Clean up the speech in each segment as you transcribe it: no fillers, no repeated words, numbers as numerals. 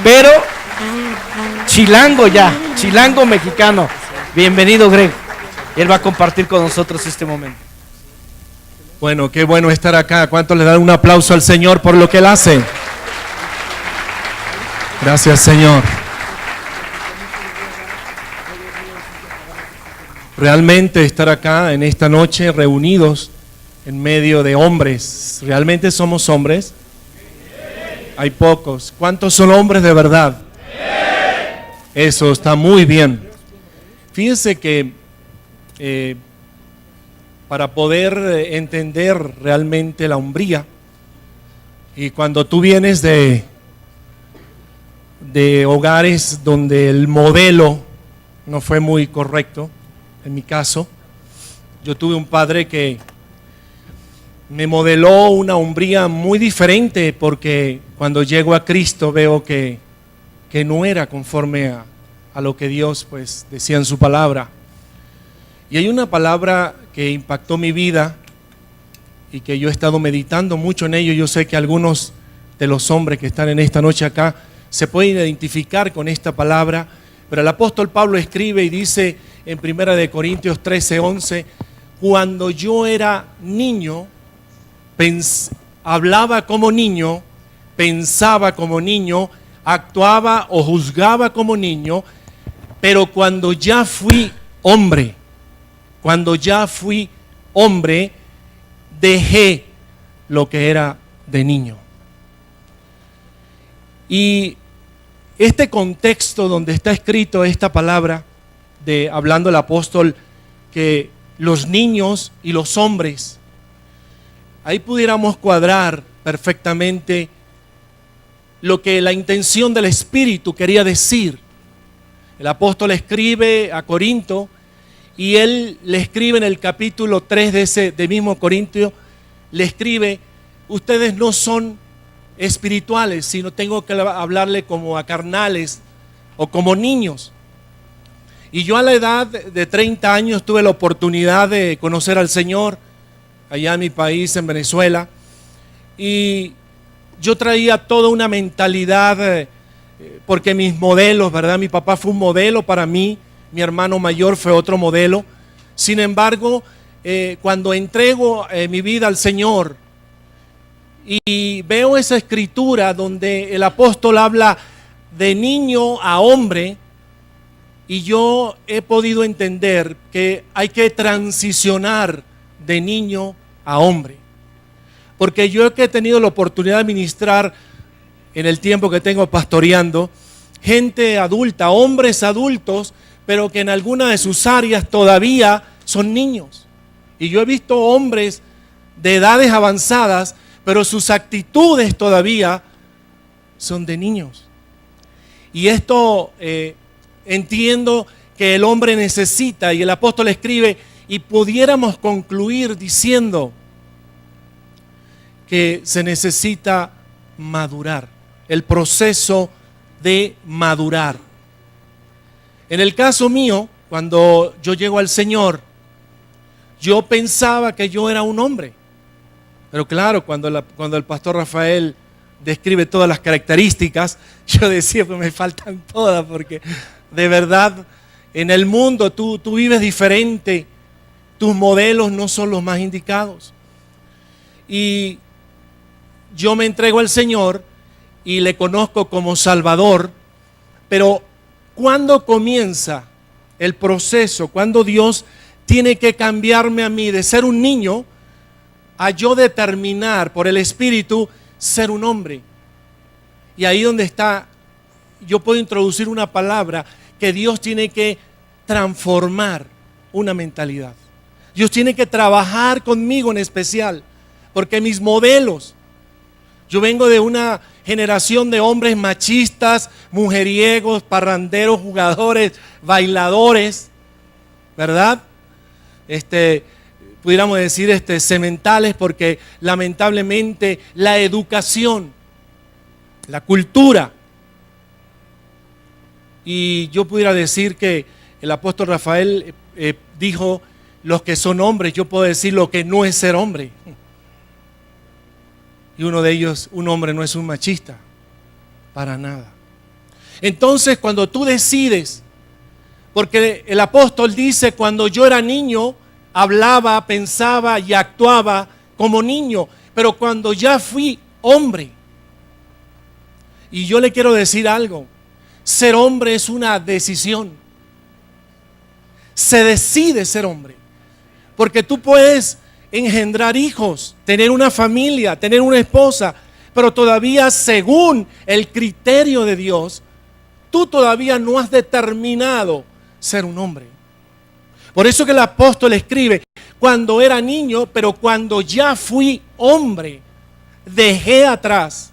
pero chilango mexicano. Bienvenido, Greg. Él va a compartir con nosotros este momento. Bueno, qué bueno estar acá. ¿Cuántos le dan un aplauso al Señor por lo que Él hace? Gracias, Señor. Realmente estar acá en esta noche reunidos en medio de hombres. ¿Realmente somos hombres? Hay pocos. ¿Cuántos son hombres de verdad? Eso está muy bien. Fíjense que para poder entender realmente la hombría, y cuando tú vienes de hogares donde el modelo no fue muy correcto, en mi caso, yo tuve un padre que me modeló una hombría muy diferente, porque cuando llego a Cristo veo que no era conforme a lo que Dios pues decía en su palabra. Y hay una palabra que impactó mi vida y que yo he estado meditando mucho en ello. Yo sé que algunos de los hombres que están en esta noche acá se pueden identificar con esta palabra, pero el apóstol Pablo escribe y dice en 1 Corintios 13:11: cuando yo era niño, hablaba como niño, pensaba como niño, actuaba o juzgaba como niño, pero cuando ya fui hombre, dejé lo que era de niño. Y este contexto donde está escrito esta palabra, hablando el apóstol, que los niños y los hombres, ahí pudiéramos cuadrar perfectamente lo que la intención del Espíritu quería decir. El apóstol escribe a Corinto, y él le escribe en el capítulo 3 de mismo Corintio, le escribe: ustedes no son espirituales, sino tengo que hablarle como a carnales o como niños. Y yo a la edad de 30 años tuve la oportunidad de conocer al Señor allá en mi país, en Venezuela, y yo traía toda una mentalidad, porque mis modelos, ¿verdad? Mi papá fue un modelo para mí, mi hermano mayor fue otro modelo. Sin embargo, cuando entrego mi vida al Señor y veo esa escritura donde el apóstol habla de niño a hombre, y yo he podido entender que hay que transicionar de niño a hombre. Porque yo he tenido la oportunidad de ministrar en el tiempo que tengo pastoreando gente adulta, hombres adultos, pero que en alguna de sus áreas todavía son niños. Y yo he visto hombres de edades avanzadas, pero sus actitudes todavía son de niños. Y esto entiendo que el hombre necesita, y el apóstol escribe, y pudiéramos concluir diciendo que se necesita madurar, el proceso de madurar. En el caso mío, cuando yo llego al Señor, yo pensaba que yo era un hombre. Pero claro, cuando el pastor Rafael describe todas las características, yo decía, pues me faltan todas, porque de verdad en el mundo tú vives diferente, tus modelos no son los más indicados. Y yo me entrego al Señor y le conozco como Salvador, pero ¿cuándo comienza el proceso? ¿Cuándo Dios tiene que cambiarme a mí de ser un niño a yo determinar por el Espíritu ser un hombre? Y ahí donde está, yo puedo introducir una palabra, que Dios tiene que transformar una mentalidad. Dios tiene que trabajar conmigo en especial, porque mis modelos, yo vengo de una generación de hombres machistas, mujeriegos, parranderos, jugadores, bailadores, ¿verdad? Pudiéramos decir sementales, porque lamentablemente la educación, la cultura, y yo pudiera decir que el apóstol Rafael dijo los que son hombres, yo puedo decir lo que no es ser hombre. Y uno de ellos, un hombre no es un machista. para nada. Entonces, cuando tú decides, porque el apóstol dice, cuando yo era niño, hablaba, pensaba y actuaba como niño, pero cuando ya fui hombre, y yo le quiero decir algo, ser hombre es una decisión. Se decide ser hombre, porque tú puedes engendrar hijos, tener una familia, tener una esposa, pero todavía según el criterio de Dios, tú todavía no has determinado ser un hombre. Por eso que el apóstol escribe, cuando era niño, pero cuando ya fui hombre, dejé atrás.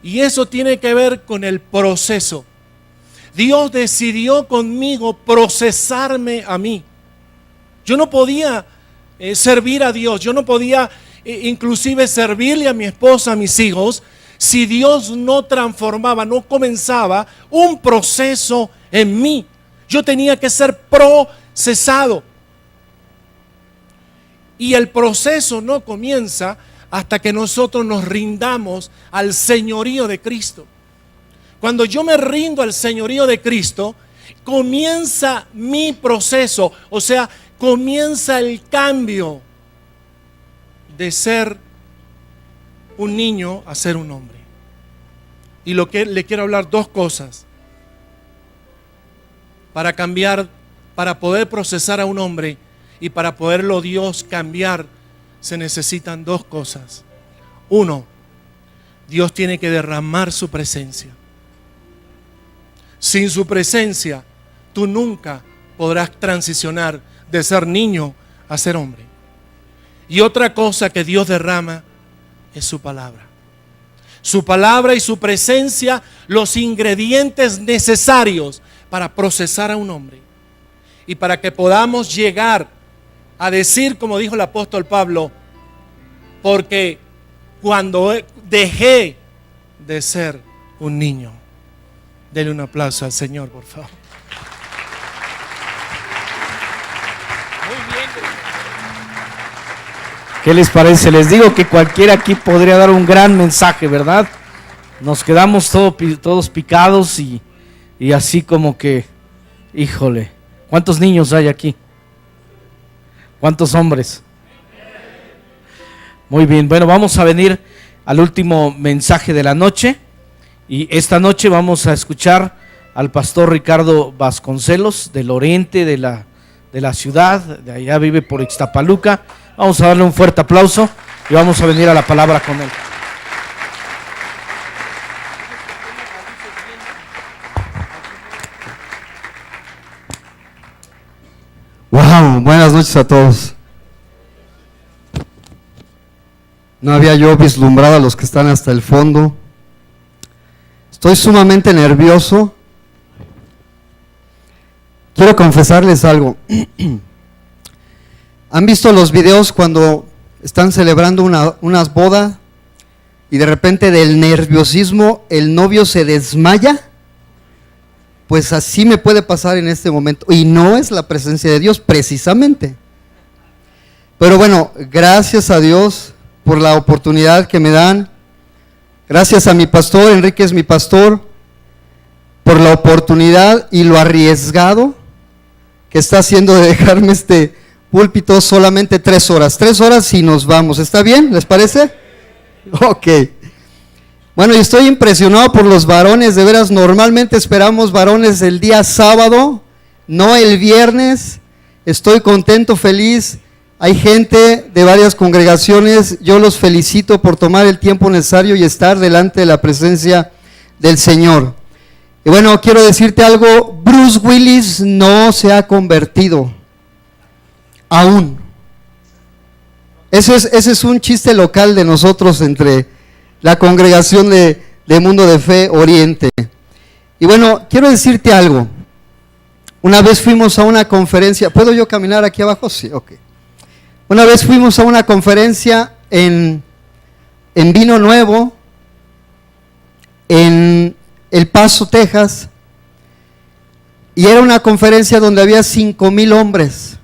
Y eso tiene que ver con el proceso. Dios decidió conmigo procesarme a mí. Yo no podía servir a Dios, yo no podía inclusive servirle a mi esposa, a mis hijos, si Dios no transformaba, no comenzaba un proceso en mí. Yo tenía que ser procesado. Y el proceso no comienza hasta que nosotros nos rindamos al señorío de Cristo. Cuando yo me rindo al señorío de Cristo, comienza mi proceso, o sea, comienza el cambio de ser un niño a ser un hombre. Y lo que le quiero hablar, dos cosas. Para cambiar, para poder procesar a un hombre y para poderlo Dios cambiar, se necesitan dos cosas. Uno, Dios tiene que derramar su presencia. Sin su presencia, tú nunca podrás transicionar de ser niño a ser hombre. Y otra cosa que Dios derrama es su palabra. Su palabra y su presencia, los ingredientes necesarios para procesar a un hombre. Y para que podamos llegar a decir, como dijo el apóstol Pablo, porque cuando dejé de ser un niño. Denle un aplauso al Señor, por favor. Muy bien. ¿Qué les parece? Les digo que cualquiera aquí podría dar un gran mensaje, ¿verdad? Nos quedamos todos picados y así como que, híjole, ¿cuántos niños hay aquí? ¿Cuántos hombres? Muy bien, bueno, vamos a venir al último mensaje de la noche. Y esta noche vamos a escuchar al pastor Ricardo Vasconcelos del oriente de la ciudad, de allá vive por Ixtapaluca. Vamos a darle un fuerte aplauso y vamos a venir a la palabra con él. Wow, buenas noches a todos. No había yo vislumbrado a los que están hasta el fondo. Estoy sumamente nervioso. Quiero confesarles algo. ¿Han visto los videos cuando están celebrando unas bodas y de repente del nerviosismo el novio se desmaya? Pues así me puede pasar en este momento. Y no es la presencia de Dios, precisamente. Pero bueno, gracias a Dios por la oportunidad que me dan. Gracias a mi pastor, Enrique es mi pastor, por la oportunidad y lo arriesgado que está haciendo de dejarme este púlpito solamente 3 horas. 3 horas y nos vamos. ¿Está bien? ¿Les parece? Ok. Bueno, y estoy impresionado por los varones, de veras, normalmente esperamos varones el día sábado, no el viernes. Estoy contento, feliz. Hay gente de varias congregaciones, yo los felicito por tomar el tiempo necesario y estar delante de la presencia del Señor. Y bueno, quiero decirte algo, Bruce Willis no se ha convertido, aún. Ese es un chiste local de nosotros entre la congregación de Mundo de Fe Oriente. Y bueno, quiero decirte algo, una vez fuimos a una conferencia, ¿puedo yo caminar aquí abajo? Sí, ok. Una vez fuimos a una conferencia en Vino Nuevo, en El Paso, Texas, y era una conferencia donde había 5,000 hombres,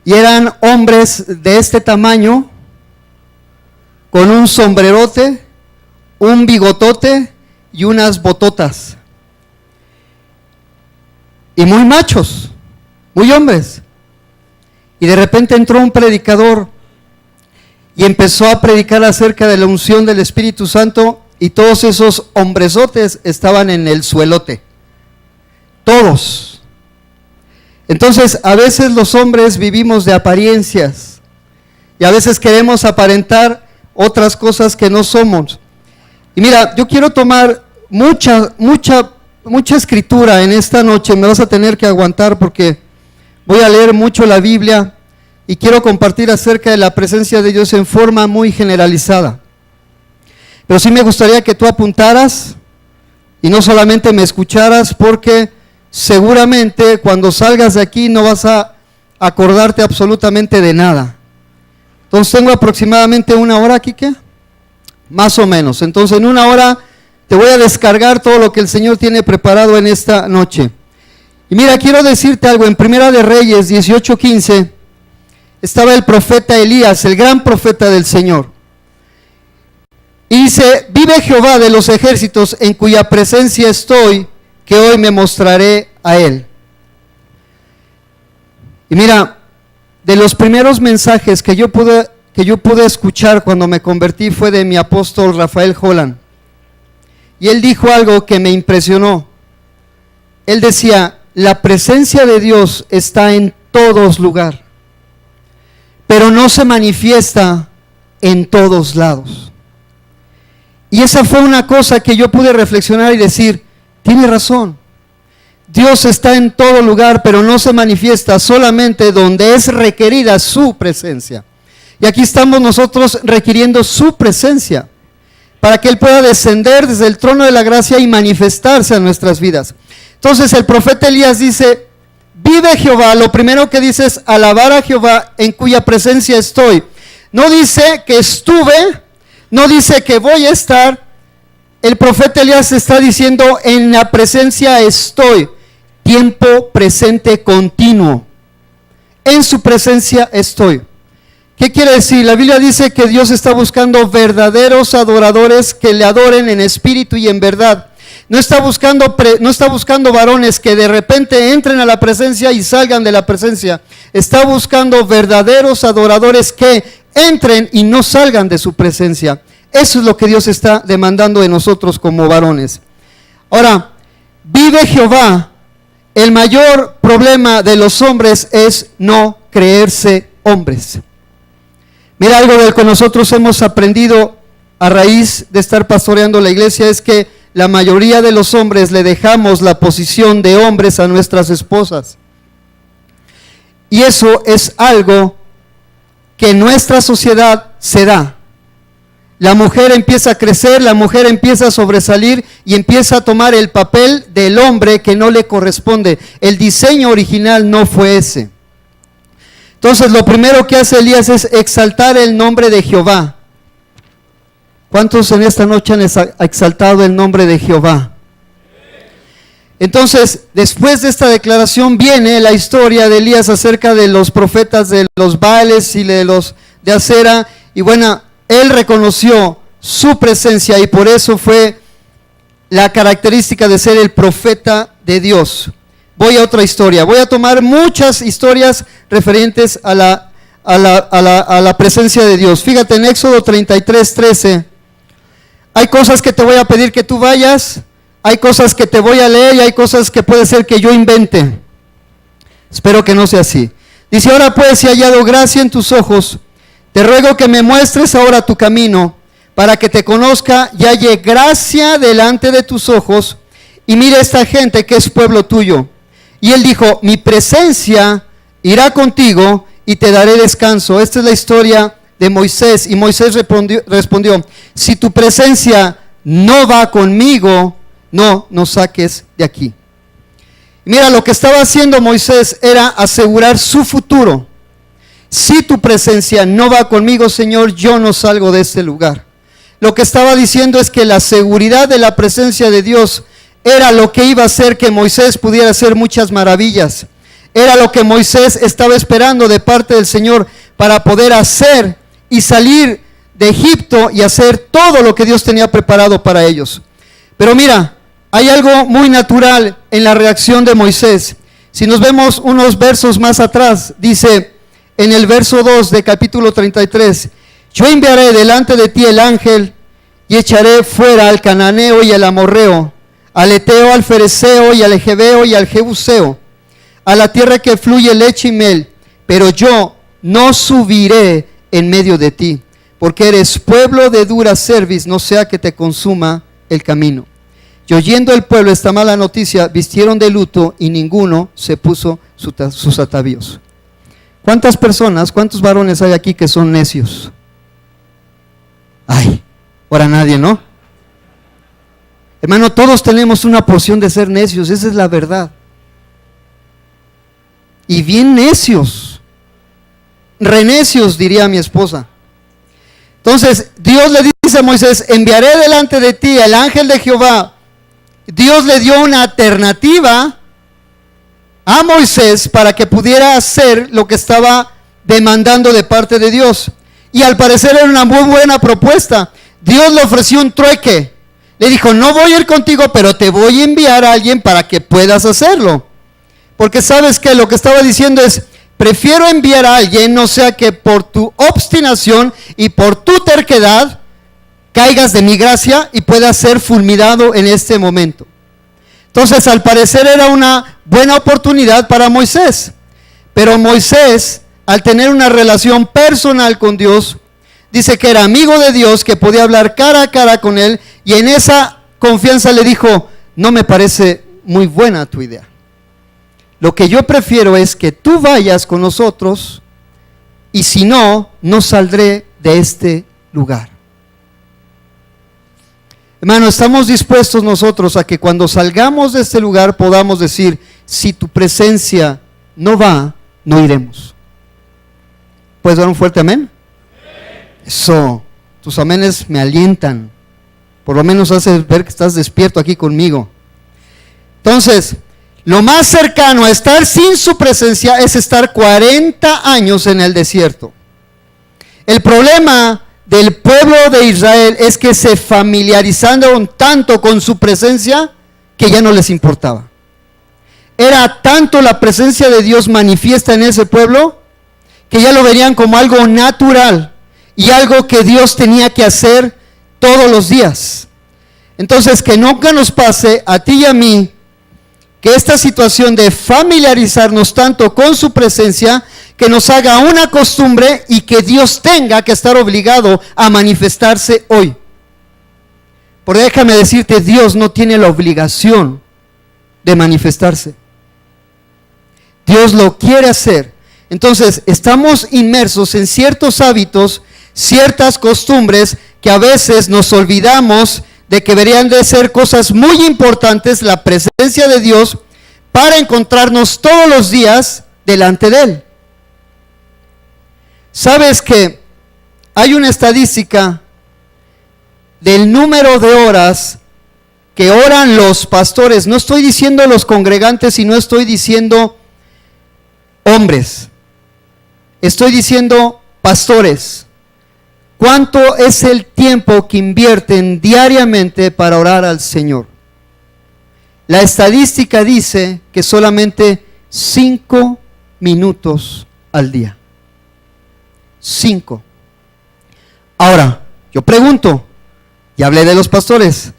y eran hombres de este tamaño, con un sombrerote, un bigotote y unas bototas. Y muy machos, muy hombres. Y de repente entró un predicador y empezó a predicar acerca de la unción del Espíritu Santo, y todos esos hombresotes estaban en el suelote. Todos. Entonces, a veces los hombres vivimos de apariencias y a veces queremos aparentar otras cosas que no somos. Y mira, yo quiero tomar mucha escritura en esta noche. Me vas a tener que aguantar porque voy a leer mucho la Biblia y quiero compartir acerca de la presencia de Dios en forma muy generalizada. Pero sí me gustaría que tú apuntaras y no solamente me escucharas, porque seguramente cuando salgas de aquí no vas a acordarte absolutamente de nada. Entonces tengo aproximadamente 1 hora, Quique, más o menos. Entonces en 1 hora te voy a descargar todo lo que el Señor tiene preparado en esta noche. Y mira, quiero decirte algo. En Primera de Reyes 18:15 estaba el profeta Elías, el gran profeta del Señor. Y dice: vive Jehová de los ejércitos, en cuya presencia estoy, que hoy me mostraré a él. Y mira, de los primeros mensajes que yo pude escuchar cuando me convertí fue de mi apóstol Rafael Holland. Y él dijo algo que me impresionó. Él decía: la presencia de Dios está en todos lugares, pero no se manifiesta en todos lados. Y esa fue una cosa que yo pude reflexionar y decir: tiene razón. Dios está en todo lugar, pero no se manifiesta solamente donde es requerida su presencia. Y aquí estamos nosotros requiriendo su presencia para que Él pueda descender desde el trono de la gracia y manifestarse a nuestras vidas. Entonces el profeta Elías dice: vive Jehová. Lo primero que dice es alabar a Jehová, en cuya presencia estoy. No dice que estuve, no dice que voy a estar. El profeta Elías está diciendo: en la presencia estoy. Tiempo presente continuo. En su presencia estoy. ¿Qué quiere decir? La Biblia dice que Dios está buscando verdaderos adoradores que le adoren en espíritu y en verdad. No está buscando varones que de repente entren a la presencia y salgan de la presencia. Está buscando verdaderos adoradores que entren y no salgan de su presencia. Eso es lo que Dios está demandando de nosotros como varones. Ahora, vive Jehová. El mayor problema de los hombres es no creerse hombres. Mira, algo de lo que nosotros hemos aprendido a raíz de estar pastoreando la iglesia es que la mayoría de los hombres le dejamos la posición de hombres a nuestras esposas. Y eso es algo que en nuestra sociedad se da. La mujer empieza a crecer, la mujer empieza a sobresalir y empieza a tomar el papel del hombre que no le corresponde. El diseño original no fue ese. Entonces lo primero que hace Elías es exaltar el nombre de Jehová. ¿Cuántos en esta noche han exaltado el nombre de Jehová? Entonces, después de esta declaración viene la historia de Elías acerca de los profetas de los Baales y de los de Acera. Y bueno, él reconoció su presencia y por eso fue la característica de ser el profeta de Dios. Voy a otra historia. Voy a tomar muchas historias referentes a la presencia de Dios. Fíjate en Éxodo 33:13. Hay cosas que te voy a pedir que tú vayas, hay cosas que te voy a leer y hay cosas que puede ser que yo invente. Espero que no sea así. Dice: ahora pues, si he hallado gracia en tus ojos, te ruego que me muestres ahora tu camino, para que te conozca y halle gracia delante de tus ojos, y mire esta gente que es pueblo tuyo. Y él dijo: mi presencia irá contigo y te daré descanso. Esta es la historia de Moisés. Y Moisés respondió: si tu presencia no va conmigo, no nos saques de aquí. Y mira, lo que estaba haciendo Moisés era asegurar su futuro. Si tu presencia no va conmigo, Señor, yo no salgo de este lugar. Lo que estaba diciendo es que la seguridad de la presencia de Dios era lo que iba a hacer que Moisés pudiera hacer muchas maravillas. Era lo que Moisés estaba esperando de parte del Señor para poder hacer y salir de Egipto y hacer todo lo que Dios tenía preparado para ellos. Pero mira, hay algo muy natural en la reacción de Moisés. Si nos vemos unos versos más atrás, dice en el verso 2 de capítulo 33, yo enviaré delante de ti el ángel y echaré fuera al cananeo y al amorreo, al eteo, al fereceo y al jebeo y al jebuseo, a la tierra que fluye leche y miel, pero yo no subiré en medio de ti, porque eres pueblo de dura cerviz, no sea que te consuma el camino. Y oyendo el pueblo esta mala noticia, vistieron de luto y ninguno se puso sus atavíos. ¿Cuántas personas, cuántos varones hay aquí que son necios? Ay, ahora nadie, ¿no? Hermano, todos tenemos una porción de ser necios, esa es la verdad. Y bien necios, renecios, diría mi esposa. Entonces, Dios le dice a Moisés, enviaré delante de ti el ángel de Jehová. Dios le dio una alternativa a Moisés para que pudiera hacer lo que estaba demandando de parte de Dios. Y al parecer era una muy buena propuesta. Dios le ofreció un trueque. Le dijo, no voy a ir contigo, pero te voy a enviar a alguien para que puedas hacerlo. Porque sabes que lo que estaba diciendo es, prefiero enviar a alguien, no sea que por tu obstinación y por tu terquedad caigas de mi gracia y puedas ser fulminado en este momento. Entonces, al parecer era una buena oportunidad para Moisés. Pero Moisés, al tener una relación personal con Dios, dice que era amigo de Dios, que podía hablar cara a cara con él, y en esa confianza le dijo, no me parece muy buena tu idea. Lo que yo prefiero es que tú vayas con nosotros, y si no, no saldré de este lugar. Hermano, estamos dispuestos nosotros a que cuando salgamos de este lugar podamos decir, si tu presencia no va, no iremos. ¿Puedes dar un fuerte amén? Eso, tus amenes me alientan. Por lo menos haces ver que estás despierto aquí conmigo. Entonces, lo más cercano a estar sin su presencia es estar 40 años en el desierto. El problema del pueblo de Israel es que se familiarizaron tanto con su presencia que ya no les importaba. Era tanto la presencia de Dios manifiesta en ese pueblo que ya lo verían como algo natural y algo que Dios tenía que hacer todos los días. Entonces, que nunca nos pase a ti y a mí que esta situación de familiarizarnos tanto con su presencia que nos haga una costumbre y que Dios tenga que estar obligado a manifestarse hoy. Porque déjame decirte, Dios no tiene la obligación de manifestarse. Dios lo quiere hacer. Entonces, estamos inmersos en ciertos hábitos, ciertas costumbres que a veces nos olvidamos de que deberían de ser cosas muy importantes, la presencia de Dios, para encontrarnos todos los días delante de Él. ¿Sabes que hay una estadística del número de horas que oran los pastores? No estoy diciendo los congregantes y no estoy diciendo hombres. Estoy diciendo pastores. ¿Cuánto es el tiempo que invierten diariamente para orar al Señor? La estadística dice que solamente 5 minutos al día. 5. Ahora, yo pregunto, ya hablé de los pastores.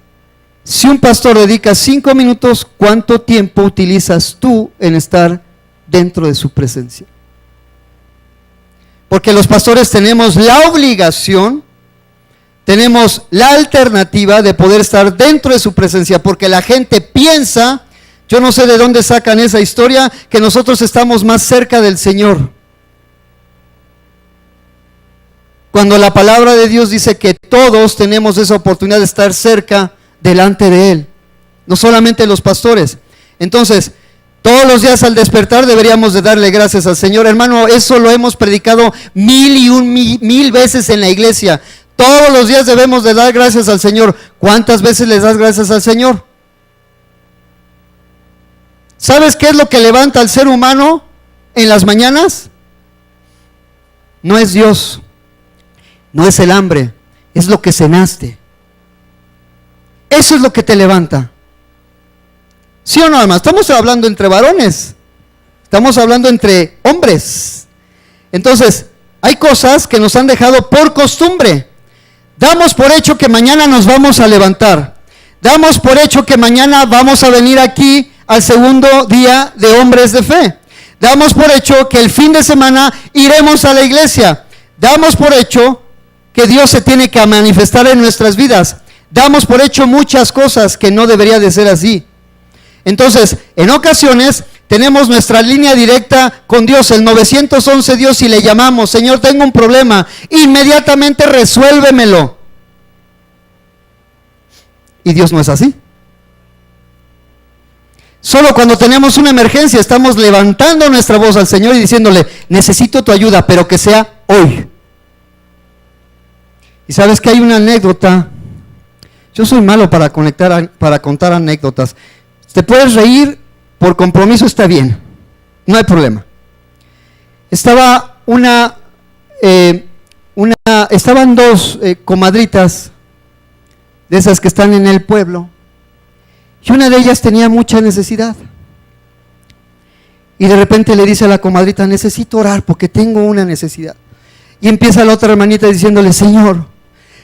Si un pastor dedica 5 minutos, ¿cuánto tiempo utilizas tú en estar dentro de su presencia? Porque los pastores tenemos la obligación, tenemos la alternativa de poder estar dentro de su presencia, porque la gente piensa, yo no sé de dónde sacan esa historia, que nosotros estamos más cerca del Señor. Cuando la palabra de Dios dice que todos tenemos esa oportunidad de estar cerca delante de Él, no solamente los pastores. Entonces, todos los días al despertar deberíamos de darle gracias al Señor. Hermano, eso lo hemos predicado mil veces en la iglesia. Todos los días debemos de dar gracias al Señor. ¿Cuántas veces les das gracias al Señor? ¿Sabes qué es lo que levanta al ser humano en las mañanas? No es Dios, no es el hambre, es lo que cenaste. Eso es lo que te levanta. ¿Sí o no, hermano? Estamos hablando entre varones, estamos hablando entre hombres. Entonces, hay cosas que nos han dejado por costumbre. Damos por hecho que mañana nos vamos a levantar. Damos por hecho que mañana vamos a venir aquí al segundo día de hombres de fe. Damos por hecho que el fin de semana iremos a la iglesia. Damos por hecho que Dios se tiene que manifestar en nuestras vidas. Damos por hecho muchas cosas que no debería de ser así. Entonces, en ocasiones tenemos nuestra línea directa con Dios, el 911 Dios, y le llamamos: Señor, tengo un problema, inmediatamente resuélvemelo. Y Dios no es así. Solo cuando tenemos una emergencia estamos levantando nuestra voz al Señor y diciéndole: necesito tu ayuda, pero que sea hoy. Y sabes que hay una anécdota. Yo soy malo para contar anécdotas. Te puedes reír, por compromiso está bien, no hay problema. Estaban dos comadritas de esas que están en el pueblo, y una de ellas tenía mucha necesidad. Y de repente le dice a la comadrita: necesito orar porque tengo una necesidad. Y empieza la otra hermanita diciéndole: Señor,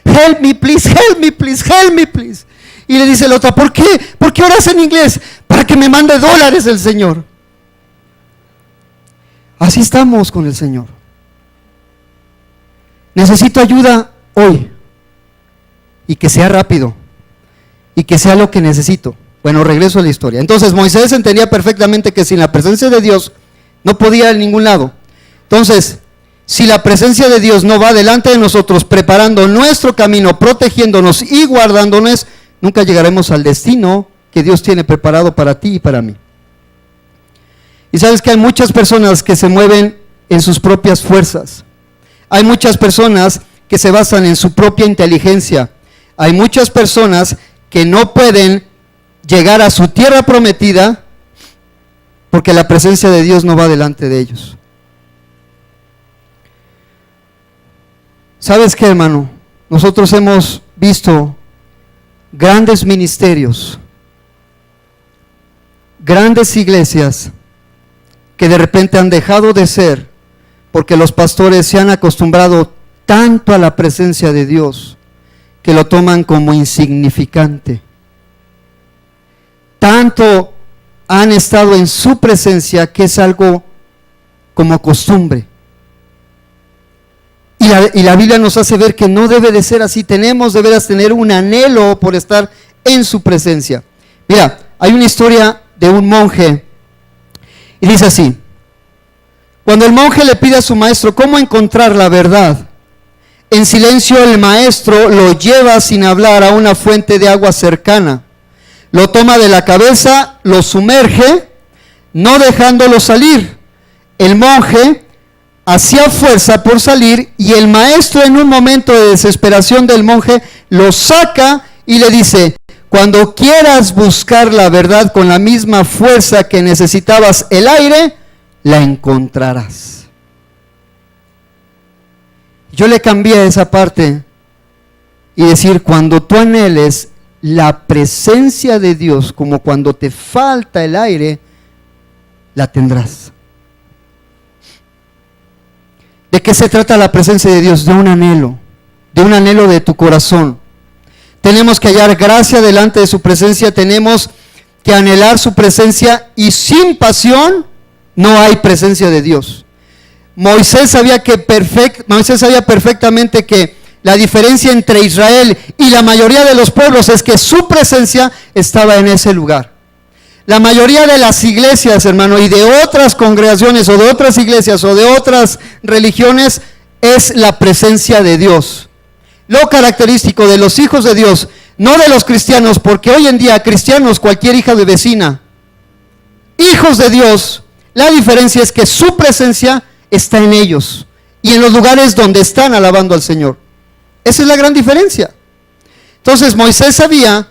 help me please, help me please, help me please. Y le dice la otra: ¿por qué? ¿Por qué oras en inglés? Para que me mande dólares el Señor. Así estamos con el Señor. Necesito ayuda hoy, y que sea rápido, y que sea lo que necesito. Bueno, regreso a la historia. Entonces Moisés entendía perfectamente que sin la presencia de Dios no podía ir a ningún lado. Entonces, si la presencia de Dios no va delante de nosotros, preparando nuestro camino, protegiéndonos y guardándonos, nunca llegaremos al destino que Dios tiene preparado para ti y para mí. Y sabes que hay muchas personas que se mueven en sus propias fuerzas. Hay muchas personas que se basan en su propia inteligencia. Hay muchas personas que no pueden llegar a su tierra prometida porque la presencia de Dios no va delante de ellos. ¿Sabes qué, hermano? Nosotros hemos visto grandes ministerios, grandes iglesias que de repente han dejado de ser porque los pastores se han acostumbrado tanto a la presencia de Dios que lo toman como insignificante. Tanto han estado en su presencia que es algo como costumbre. Y la Biblia nos hace ver que no debe de ser así. Tenemos de veras tener un anhelo por estar en su presencia. Mira, hay una historia de un monje y dice así: cuando el monje le pide a su maestro cómo encontrar la verdad, en silencio el maestro lo lleva sin hablar a una fuente de agua cercana, lo toma de la cabeza, lo sumerge, no dejándolo salir. El monje hacía fuerza por salir y el maestro, en un momento de desesperación del monje, lo saca y le dice: cuando quieras buscar la verdad con la misma fuerza que necesitabas el aire, la encontrarás. Yo le cambié esa parte y decir: cuando tú anheles la presencia de Dios como cuando te falta el aire, la tendrás. ¿De qué se trata la presencia de Dios? De un anhelo de tu corazón. Tenemos que hallar gracia delante de su presencia, tenemos que anhelar su presencia, y sin pasión no hay presencia de Dios. Moisés sabía perfectamente que la diferencia entre Israel y la mayoría de los pueblos es que su presencia estaba en ese lugar. La mayoría de las iglesias, hermano, y de otras congregaciones o de otras iglesias o de otras religiones, es la presencia de Dios. Lo característico de los hijos de Dios, no de los cristianos, porque hoy en día cristianos, cualquier hija de vecina. Hijos de Dios, la diferencia es que su presencia está en ellos y en los lugares donde están alabando al Señor. Esa es la gran diferencia. Entonces Moisés sabía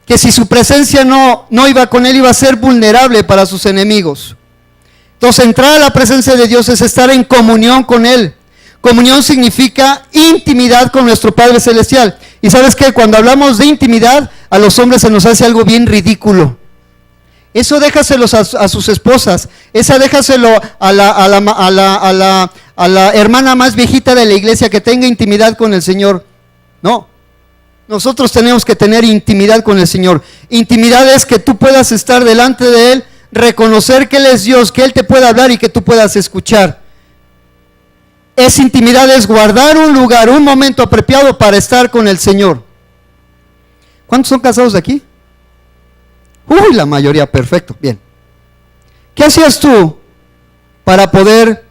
que si su presencia no iba con él, iba a ser vulnerable para sus enemigos. Entonces entrar a la presencia de Dios es estar en comunión con Él. Comunión significa intimidad con nuestro Padre Celestial. Y ¿sabes qué? Cuando hablamos de intimidad, a los hombres se nos hace algo bien ridículo. Eso déjaselos a sus esposas. Esa déjaselo a la hermana más viejita de la iglesia que tenga intimidad con el Señor. No. Nosotros tenemos que tener intimidad con el Señor. Intimidad es que tú puedas estar delante de Él, reconocer que Él es Dios, que Él te pueda hablar y que tú puedas escuchar. Esa intimidad es guardar un lugar, un momento apropiado para estar con el Señor. ¿Cuántos son casados de aquí? Uy, la mayoría, perfecto, bien. ¿Qué hacías tú para poder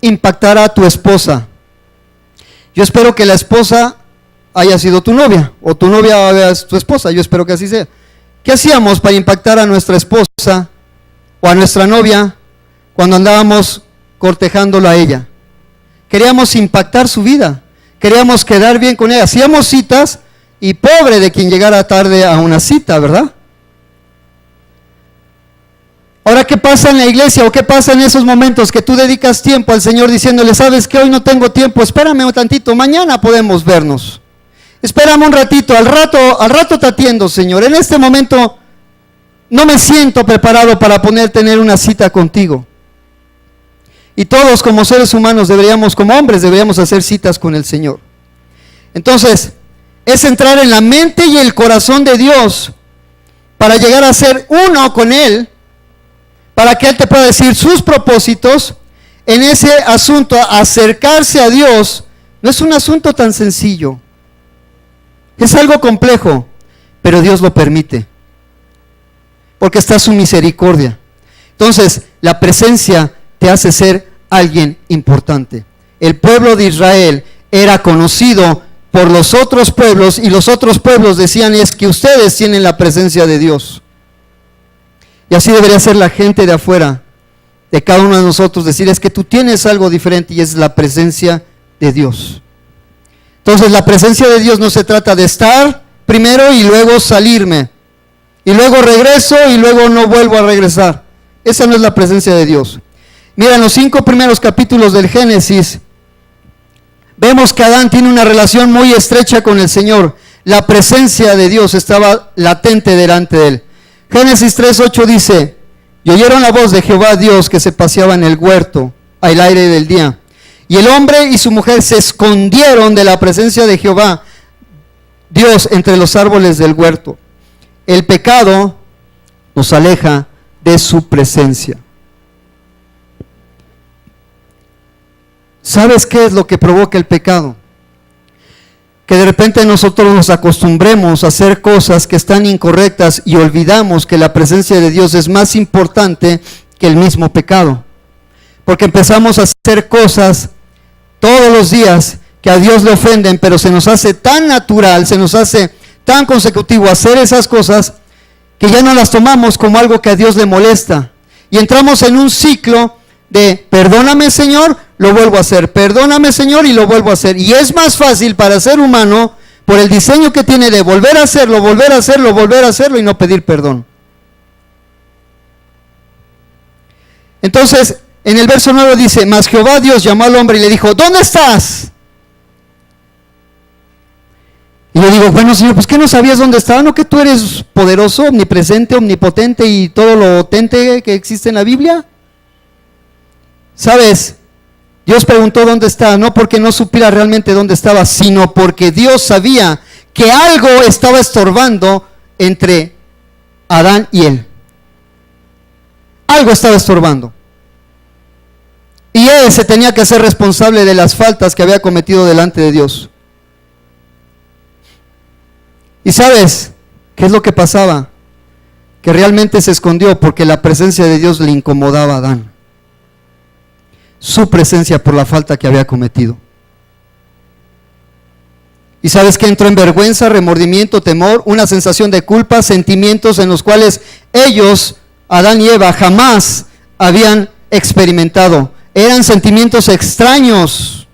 impactar a tu esposa? Yo espero que la esposa haya sido tu novia, o tu novia haya sido tu esposa, yo espero que así sea. ¿Qué hacíamos para impactar a nuestra esposa o a nuestra novia cuando andábamos cortejándola a ella? Queríamos impactar su vida, queríamos quedar bien con ella, hacíamos citas y pobre de quien llegara tarde a una cita, ¿verdad? Ahora, ¿qué pasa en la iglesia o qué pasa en esos momentos que tú dedicas tiempo al Señor diciéndole, sabes que hoy no tengo tiempo, espérame un tantito, mañana podemos vernos, espérame un ratito, al rato te atiendo, Señor, en este momento no me siento preparado para tener una cita contigo? Y todos como seres humanos como hombres deberíamos hacer citas con el Señor. Entonces, es entrar en la mente y el corazón de Dios para llegar a ser uno con Él, para que Él te pueda decir sus propósitos. En ese asunto, acercarse a Dios no es un asunto tan sencillo, es algo complejo, pero Dios lo permite, porque está su misericordia. Entonces, la presencia te hace ser alguien importante. El pueblo de Israel era conocido por los otros pueblos, y los otros pueblos decían, es que ustedes tienen la presencia de Dios. Y así debería ser la gente de afuera, de cada uno de nosotros, decir, es que tú tienes algo diferente y es la presencia de Dios. Entonces, la presencia de Dios no se trata de estar primero y luego salirme, y luego regreso y luego no vuelvo a regresar. Esa no es la presencia de Dios. Mira, en los 5 primeros capítulos del Génesis, vemos que Adán tiene una relación muy estrecha con el Señor. La presencia de Dios estaba latente delante de él. Génesis 3:8 dice, y oyeron la voz de Jehová Dios que se paseaba en el huerto al aire del día. Y el hombre y su mujer se escondieron de la presencia de Jehová Dios entre los árboles del huerto. El pecado nos aleja de su presencia. ¿Sabes qué es lo que provoca el pecado? Que de repente nosotros nos acostumbremos a hacer cosas que están incorrectas y olvidamos que la presencia de Dios es más importante que el mismo pecado. Porque empezamos a hacer cosas todos los días que a Dios le ofenden, pero se nos hace tan natural, se nos hace tan consecutivo hacer esas cosas que ya no las tomamos como algo que a Dios le molesta. Y entramos en un ciclo de perdóname, Señor, lo vuelvo a hacer, perdóname, Señor, y lo vuelvo a hacer. Y es más fácil para el ser humano, por el diseño que tiene de volver a hacerlo, volver a hacerlo, volver a hacerlo y no pedir perdón. Entonces, en el verso 9 dice, mas Jehová Dios llamó al hombre y le dijo, ¿dónde estás? Y yo digo, bueno, Señor, pues ¿qué no sabías dónde estaba? ¿No que tú eres poderoso, omnipresente, omnipotente y todo lo potente que existe en la Biblia? ¿Sabes? Dios preguntó dónde estaba, no porque no supiera realmente dónde estaba, sino porque Dios sabía que algo estaba estorbando entre Adán y él. Algo estaba estorbando. Y él se tenía que hacer responsable de las faltas que había cometido delante de Dios. ¿Y sabes qué es lo que pasaba? Que realmente se escondió porque la presencia de Dios le incomodaba a Adán. Su presencia por la falta que había cometido. ¿Y sabes qué entró en vergüenza, remordimiento, temor, una sensación de culpa, sentimientos en los cuales ellos, Adán y Eva, jamás habían experimentado? Eran sentimientos extraños.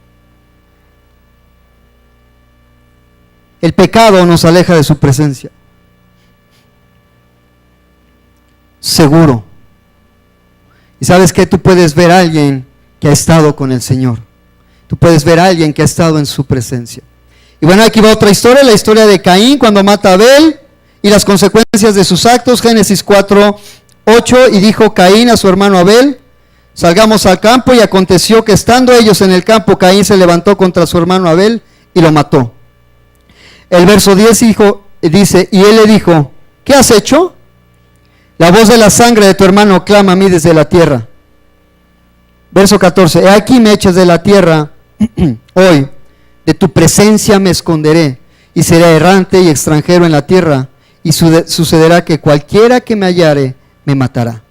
El pecado nos aleja de su presencia. Seguro. ¿Y sabes qué? Tú puedes ver a alguien que ha estado con el Señor. Tú puedes ver a alguien que ha estado en su presencia. Y bueno, aquí va otra historia, la historia de Caín cuando mata a Abel y las consecuencias de sus actos. Génesis 4:8, y dijo Caín a su hermano Abel: salgamos al campo. Y aconteció que estando ellos en el campo, Caín se levantó contra su hermano Abel y lo mató. El verso 10 dice, y él le dijo: ¿qué has hecho? La voz de la sangre de tu hermano clama a mí desde la tierra. Verso 14, he aquí me echas de la tierra hoy, de tu presencia me esconderé, y seré errante y extranjero en la tierra, y sucederá que cualquiera que me hallare me matará.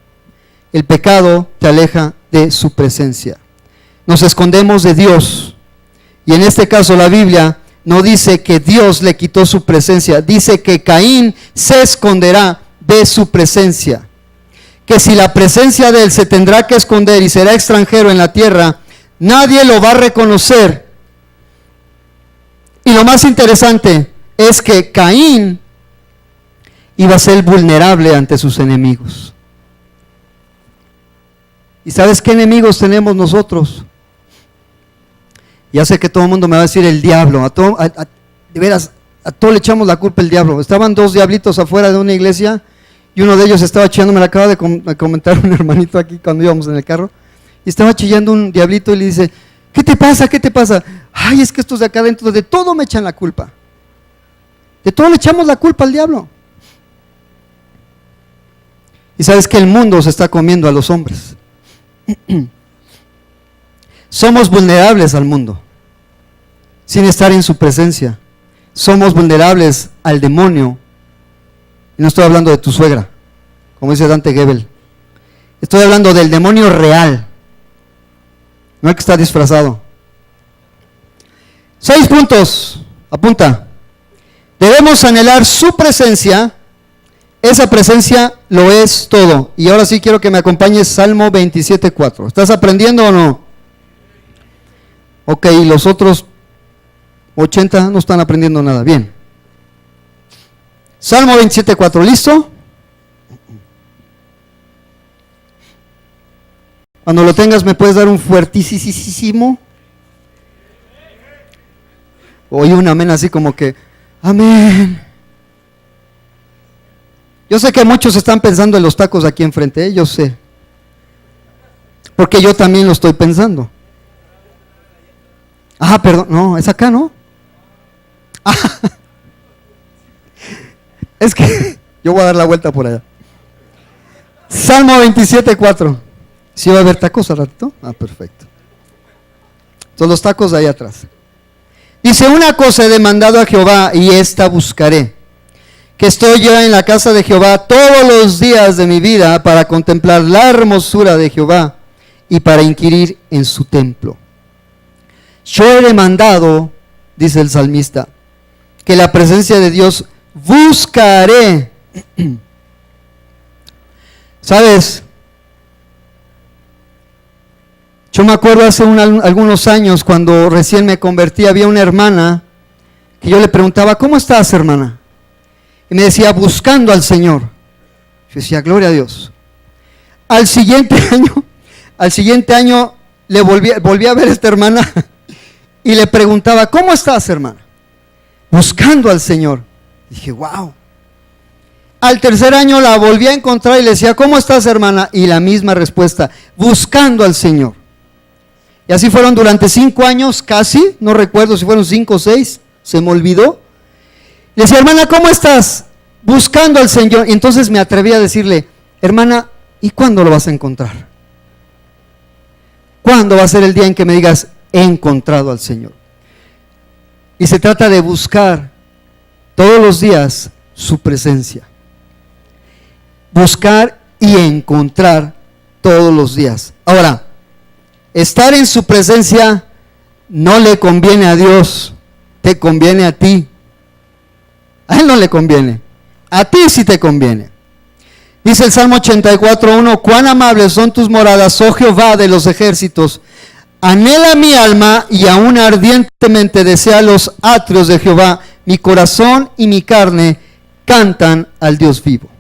El pecado te aleja de su presencia. Nos escondemos de Dios, y en este caso la Biblia no dice que Dios le quitó su presencia, dice que Caín se esconderá de su presencia. Que si la presencia de él se tendrá que esconder y será extranjero en la tierra, nadie lo va a reconocer. Y lo más interesante es que Caín iba a ser vulnerable ante sus enemigos. ¿Y sabes qué enemigos tenemos nosotros? Ya sé que todo el mundo me va a decir el diablo. De veras, a todo le echamos la culpa al diablo. Estaban dos diablitos afuera de una iglesia y uno de ellos estaba chillando. Me lo acaba de comentar un hermanito aquí cuando íbamos en el carro. Y estaba chillando un diablito y le dice: ¿qué te pasa? ¿Qué te pasa? Ay, es que estos de acá adentro de todo me echan la culpa. De todo le echamos la culpa al diablo. Y sabes que el mundo se está comiendo a los hombres. Somos vulnerables al mundo sin estar en su presencia. Somos vulnerables al demonio. Y no estoy hablando de tu suegra, como dice Dante Gebel. Estoy hablando del demonio real, no el que está disfrazado. 6 puntos, apunta. Debemos anhelar su presencia. Esa presencia lo es todo. Y ahora sí quiero que me acompañes, Salmo 27:4. ¿Estás aprendiendo o no? Ok, y los otros 80 no están aprendiendo nada. Bien. Salmo 27:4, ¿listo? Cuando lo tengas me puedes dar un fuertísimo. Oye, un amén así como que, amén. Yo sé que muchos están pensando en los tacos aquí enfrente, yo sé. Porque yo también lo estoy pensando. Ah, perdón, no, es acá, ¿no? Ah, es que yo voy a dar la vuelta por allá. Salmo 27:4. ¿Sí va a haber tacos al ratito? Ah, perfecto. Son los tacos de ahí atrás. Dice: una cosa he demandado a Jehová y esta buscaré, que estoy yo en la casa de Jehová todos los días de mi vida para contemplar la hermosura de Jehová y para inquirir en su templo. Yo he demandado, dice el salmista, que la presencia de Dios buscaré. ¿Sabes? Yo me acuerdo hace algunos años cuando recién me convertí, había una hermana que yo le preguntaba: ¿cómo estás, hermana? Y me decía: buscando al Señor. Yo decía: gloria a Dios. Al siguiente año le volví a ver a esta hermana y le preguntaba: ¿cómo estás, hermana? Buscando al Señor. Dije: wow. Al tercer año la volví a encontrar y le decía: ¿cómo estás, hermana? Y la misma respuesta: buscando al Señor. Y así fueron durante 5 años casi, no recuerdo si fueron 5 o 6, se me olvidó. Le decía: hermana, ¿cómo estás? Buscando al Señor. Y entonces me atreví a decirle: hermana, ¿y cuándo lo vas a encontrar? ¿Cuándo va a ser el día en que me digas: he encontrado al Señor? Y se trata de buscar todos los días su presencia. Buscar y encontrar todos los días. Ahora, estar en su presencia no le conviene a Dios, te conviene a ti. A Él no le conviene, a ti sí te conviene. Dice el Salmo 84:1: cuán amables son tus moradas, oh Jehová de los ejércitos. Anhela mi alma y aún ardientemente desea los atrios de Jehová. Mi corazón y mi carne cantan al Dios vivo.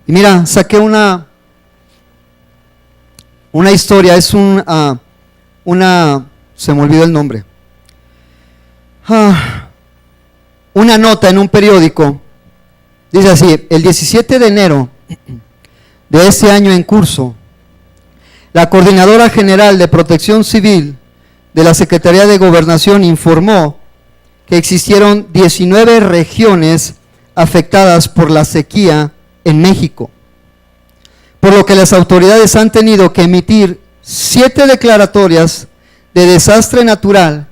Y mira, saqué una una historia, es se me olvidó el nombre, una nota en un periódico. Dice así: el 17 de enero de este año en curso, la Coordinadora General de Protección Civil de la Secretaría de Gobernación informó que existieron 19 regiones afectadas por la sequía en México, por lo que las autoridades han tenido que emitir 7 declaratorias de desastre natural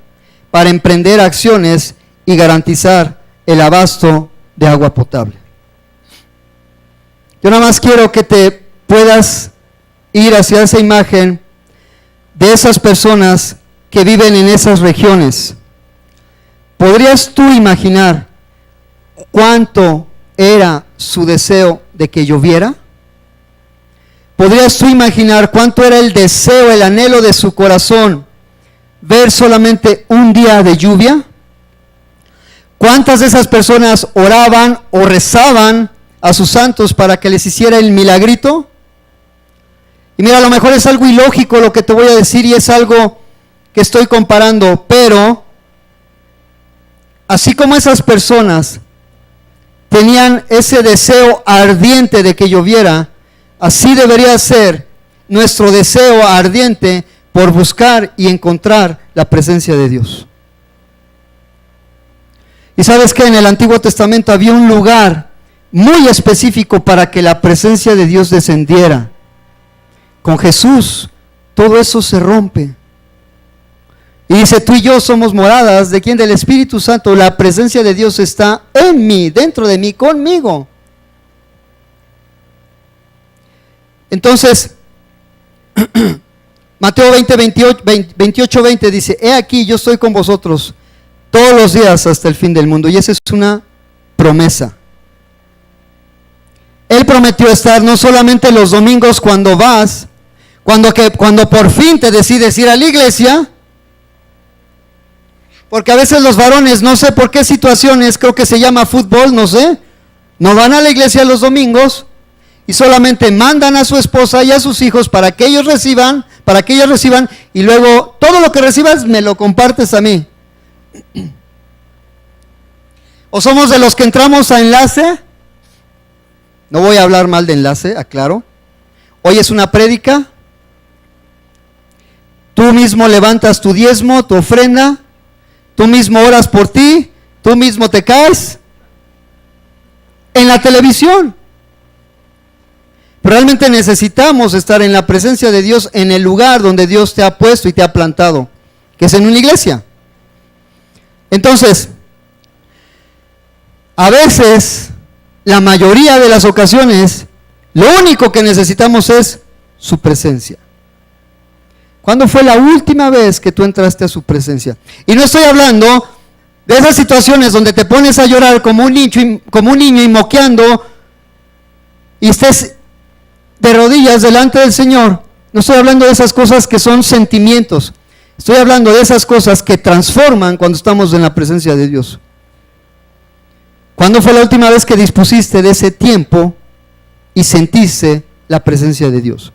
para emprender acciones y garantizar el abasto de agua potable. Yo nada más quiero que te puedas ir hacia esa imagen de esas personas que viven en esas regiones. ¿Podrías tú imaginar cuánto era su deseo de que lloviera? ¿Podrías tú imaginar cuánto era el deseo, el anhelo de su corazón ver solamente un día de lluvia? ¿Cuántas de esas personas oraban o rezaban a sus santos para que les hiciera el milagrito? Y mira, a lo mejor es algo ilógico lo que te voy a decir y es algo que estoy comparando, pero así como esas personas tenían ese deseo ardiente de que lloviera, así debería ser nuestro deseo ardiente por buscar y encontrar la presencia de Dios. Y sabes que en el Antiguo Testamento había un lugar muy específico para que la presencia de Dios descendiera. Con Jesús todo eso se rompe. Y dice: tú y yo somos moradas ¿de quién? Del Espíritu Santo. La presencia de Dios está en mí, dentro de mí, conmigo. Entonces, Mateo 28:20 dice: he aquí, yo estoy con vosotros todos los días hasta el fin del mundo. Y esa es una promesa. Él prometió estar no solamente los domingos cuando vas, cuando por fin te decides ir a la iglesia, porque a veces los varones, no sé por qué situaciones, creo que se llama fútbol, no sé, no van a la iglesia los domingos y solamente mandan a su esposa y a sus hijos para que ellos reciban, y luego todo lo que recibas me lo compartes a mí. O somos de los que entramos a enlace. No voy a hablar mal de enlace, aclaro. Hoy es una prédica. Tú mismo levantas tu diezmo, tu ofrenda. Tú mismo oras por ti. Tú mismo te caes. En la televisión. Realmente necesitamos estar en la presencia de Dios en el lugar donde Dios te ha puesto y te ha plantado, que es en una iglesia. Entonces, a veces, la mayoría de las ocasiones, lo único que necesitamos es su presencia. ¿Cuándo fue la última vez que tú entraste a su presencia? Y no estoy hablando de esas situaciones donde te pones a llorar como un niño y moqueando y estés de rodillas delante del Señor. No estoy hablando de esas cosas que son sentimientos. Estoy hablando de esas cosas que transforman cuando estamos en la presencia de Dios. ¿Cuándo fue la última vez que dispusiste de ese tiempo y sentiste la presencia de Dios?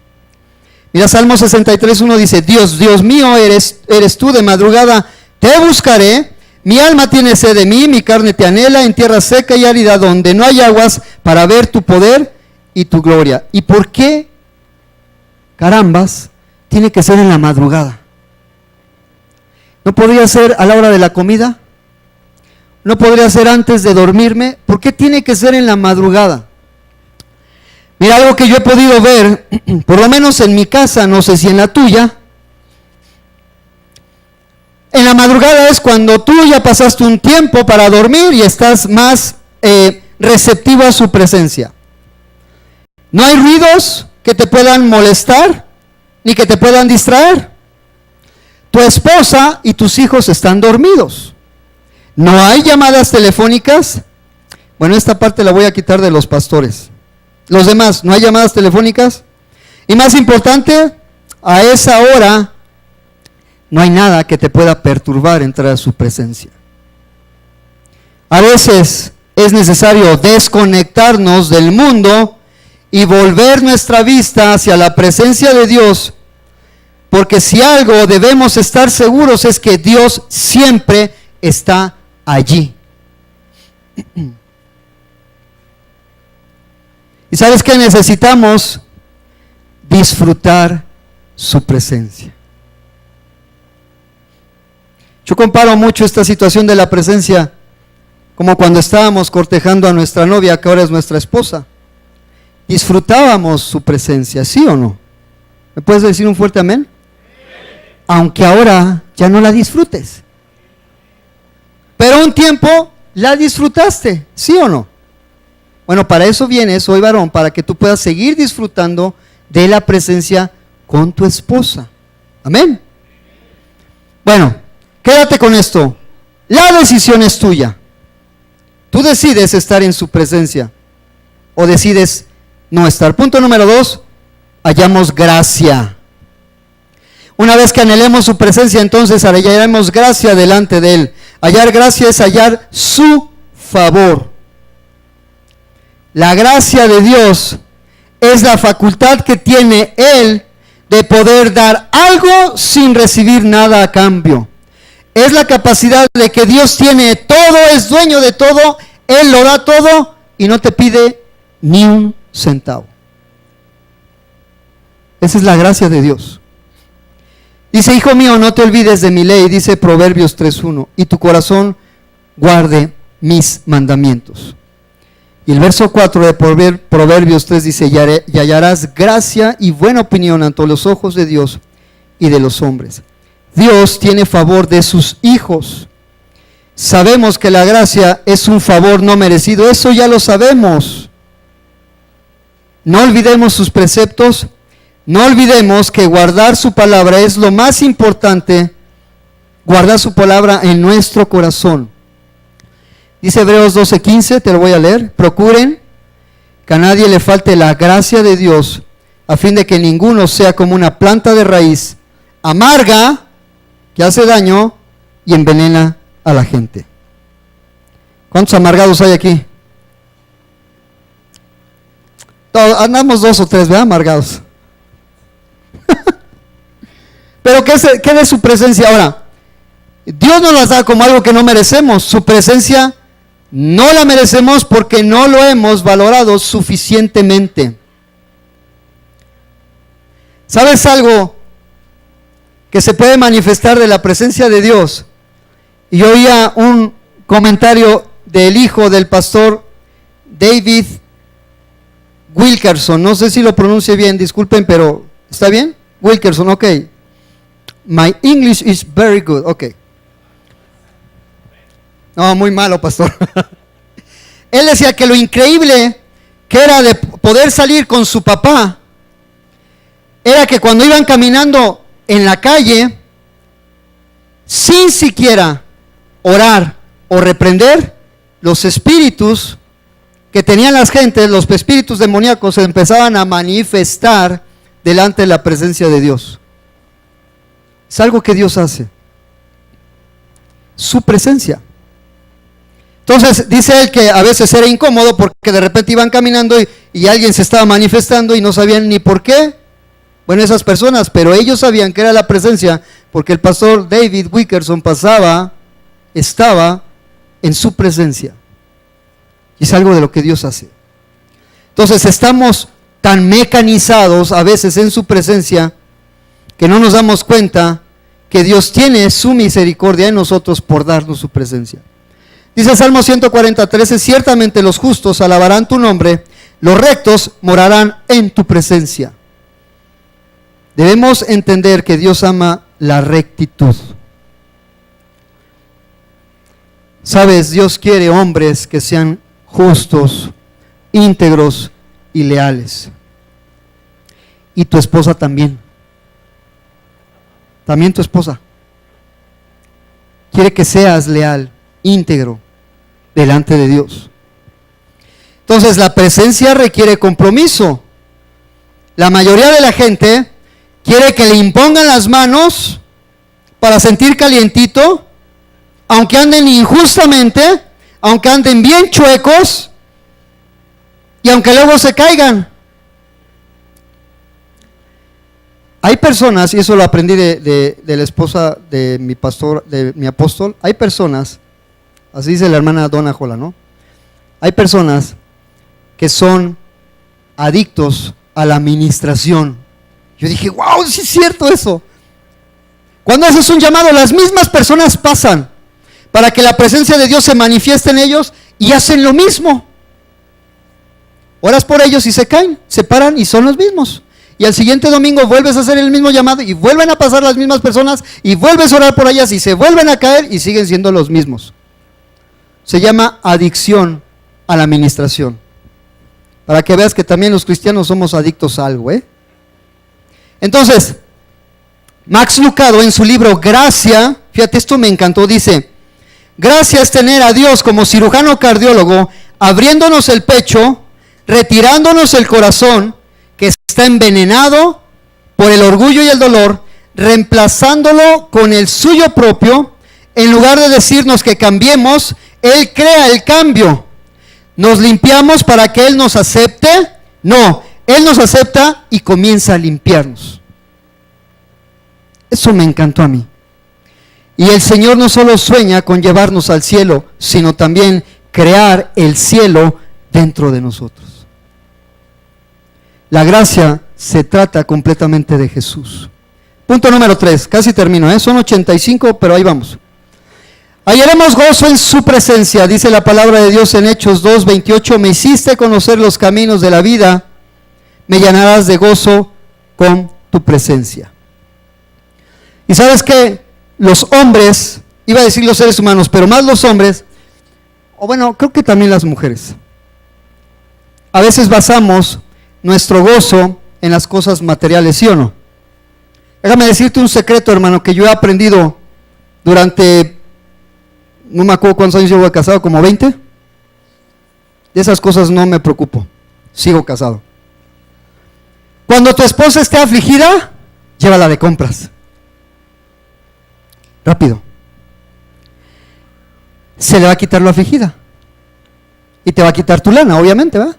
Mira, Salmo 63:1 dice: Dios, Dios mío, eres tú, de madrugada te buscaré, mi alma tiene sed de mí, mi carne te anhela en tierra seca y árida, donde no hay aguas, para ver tu poder y tu gloria. ¿Y por qué, carambas, tiene que ser en la madrugada? ¿No podría ser a la hora de la comida? ¿No podría ser antes de dormirme? ¿Por qué tiene que ser en la madrugada? Mira, algo que yo he podido ver, por lo menos en mi casa, no sé si en la tuya, en la madrugada es cuando tú ya pasaste un tiempo para dormir y estás más receptivo a su presencia. No hay ruidos que te puedan molestar, ni que te puedan distraer. Tu esposa y tus hijos están dormidos. No hay llamadas telefónicas. Bueno, esta parte la voy a quitar de los pastores. Los demás, no hay llamadas telefónicas. Y más importante, a esa hora no hay nada que te pueda perturbar entrar a su presencia. A veces es necesario desconectarnos del mundo y volver nuestra vista hacia la presencia de Dios Porque si algo debemos estar seguros es que Dios siempre está allí. ¿Y sabes qué? Necesitamos disfrutar su presencia. Yo comparo mucho esta situación de la presencia como cuando estábamos cortejando a nuestra novia, que ahora es nuestra esposa. Disfrutábamos su presencia, ¿sí o no? ¿Me puedes decir un fuerte amén? Aunque ahora ya no la disfrutes. Pero un tiempo la disfrutaste, ¿sí o no? Bueno, para eso vienes hoy, varón, para que tú puedas seguir disfrutando de la presencia con tu esposa. Amén. Bueno, quédate con esto. La decisión es tuya. Tú decides estar en su presencia o decides no estar. Punto número 2, hallamos gracia. Una vez que anhelemos su presencia, entonces hallaremos gracia delante de Él. Hallar gracia es hallar su favor. La gracia de Dios es la facultad que tiene Él de poder dar algo sin recibir nada a cambio. Es la capacidad de que Dios tiene todo, es dueño de todo, Él lo da todo y no te pide ni un centavo. Esa es la gracia de Dios. Dice, hijo mío, no te olvides de mi ley, dice Proverbios 3:1, y tu corazón guarde mis mandamientos. Y el verso 4 de Proverbios 3 dice, y hallarás gracia y buena opinión ante los ojos de Dios y de los hombres. Dios tiene favor de sus hijos. Sabemos que la gracia es un favor no merecido, eso ya lo sabemos. No olvidemos sus preceptos. No olvidemos que guardar su palabra es lo más importante, guardar su palabra en nuestro corazón. Dice Hebreos 12:15, te lo voy a leer. Procuren que a nadie le falte la gracia de Dios, a fin de que ninguno sea como una planta de raíz amarga, que hace daño y envenena a la gente. ¿Cuántos amargados hay aquí? Andamos 2 o 3, ¿verdad? Amargados. Pero ¿qué de su presencia? Ahora, Dios nos las da como algo que no merecemos. Su presencia no la merecemos porque no lo hemos valorado suficientemente. ¿Sabes algo que se puede manifestar de la presencia de Dios? Y yo oía un comentario del hijo del pastor David Wilkerson. No sé si lo pronuncie bien, disculpen, pero ¿está bien? Wilkerson, ok. My English is very good. Ok. No, muy malo, pastor. Él decía que lo increíble que era de poder salir con su papá era que cuando iban caminando en la calle, sin siquiera orar o reprender, los espíritus que tenían las gentes, los espíritus demoníacos, se empezaban a manifestar delante de la presencia de Dios. Es algo que Dios hace. Su presencia. Entonces dice él que a veces era incómodo porque de repente iban caminando y alguien se estaba manifestando y no sabían ni por qué. Bueno, esas personas, pero ellos sabían que era la presencia porque el pastor David Wilkerson estaba en su presencia. Y es algo de lo que Dios hace. Entonces estamos tan mecanizados a veces en su presencia que no nos damos cuenta que Dios tiene su misericordia en nosotros por darnos su presencia. Dice Salmo 140:13, ciertamente los justos alabarán tu nombre, los rectos morarán en tu presencia. Debemos entender que Dios ama la rectitud. Sabes, Dios quiere hombres que sean justos, íntegros y leales. Y tu esposa también. También tu esposa quiere que seas leal, íntegro delante de Dios. Entonces la presencia requiere compromiso. La mayoría de la gente quiere que le impongan las manos para sentir calientito, aunque anden injustamente, aunque anden bien chuecos y aunque luego se caigan. Hay personas, y eso lo aprendí de la esposa de mi pastor, de mi apóstol, hay personas, así dice la hermana Donna Jola, ¿no? Hay personas que son adictos a la administración. Yo dije, wow, sí es cierto eso. Cuando haces un llamado, las mismas personas pasan para que la presencia de Dios se manifieste en ellos y hacen lo mismo. Oras por ellos y se caen, se paran y son los mismos. Y al siguiente domingo vuelves a hacer el mismo llamado y vuelven a pasar las mismas personas y vuelves a orar por ellas y se vuelven a caer y siguen siendo los mismos. Se llama adicción a la administración. Para que veas que también los cristianos somos adictos a algo, ¿eh? Entonces, Max Lucado en su libro Gracia, fíjate, esto me encantó, dice: gracia es tener a Dios como cirujano cardiólogo, abriéndonos el pecho, retirándonos el corazón que está envenenado por el orgullo y el dolor, reemplazándolo con el suyo propio. En lugar de decirnos que cambiemos, Él crea el cambio. ¿Nos limpiamos para que Él nos acepte? No, Él nos acepta y comienza a limpiarnos. Eso me encantó a mí. Y el Señor no solo sueña con llevarnos al cielo, sino también crear el cielo dentro de nosotros. La gracia se trata completamente de Jesús. Punto número 3, casi termino, son 85, pero ahí vamos. Hallaremos gozo en su presencia, dice la palabra de Dios en Hechos 2:28, me hiciste conocer los caminos de la vida, me llenarás de gozo con tu presencia. Y sabes que los hombres, iba a decir los seres humanos, pero más los hombres, o bueno, creo que también las mujeres, a veces basamos nuestro gozo en las cosas materiales, ¿sí o no? Déjame decirte un secreto, hermano, que yo he aprendido durante, no me acuerdo cuántos años llevo casado, como 20. De esas cosas no me preocupo, sigo casado. Cuando tu esposa esté afligida, llévala de compras. Rápido. Se le va a quitar lo afligida. Y te va a quitar tu lana, obviamente, ¿verdad?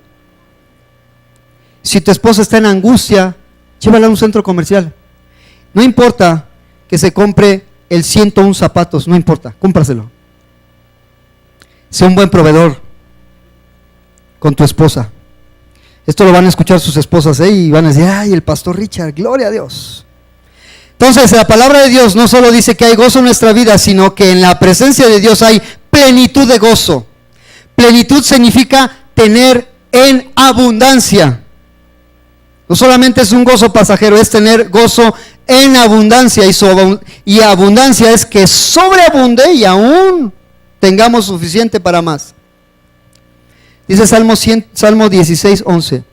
Si tu esposa está en angustia, llévala a un centro comercial. No importa que se compre el 101 zapatos, no importa, cómpraselo. Sea un buen proveedor con tu esposa. Esto lo van a escuchar sus esposas, y van a decir, ay, el pastor Richard, gloria a Dios. Entonces, la palabra de Dios no solo dice que hay gozo en nuestra vida, sino que en la presencia de Dios hay plenitud de gozo. Plenitud significa tener en abundancia. No solamente es un gozo pasajero, es tener gozo en abundancia. Y abundancia es que sobreabunde y aún tengamos suficiente para más. Dice Salmo 16:11.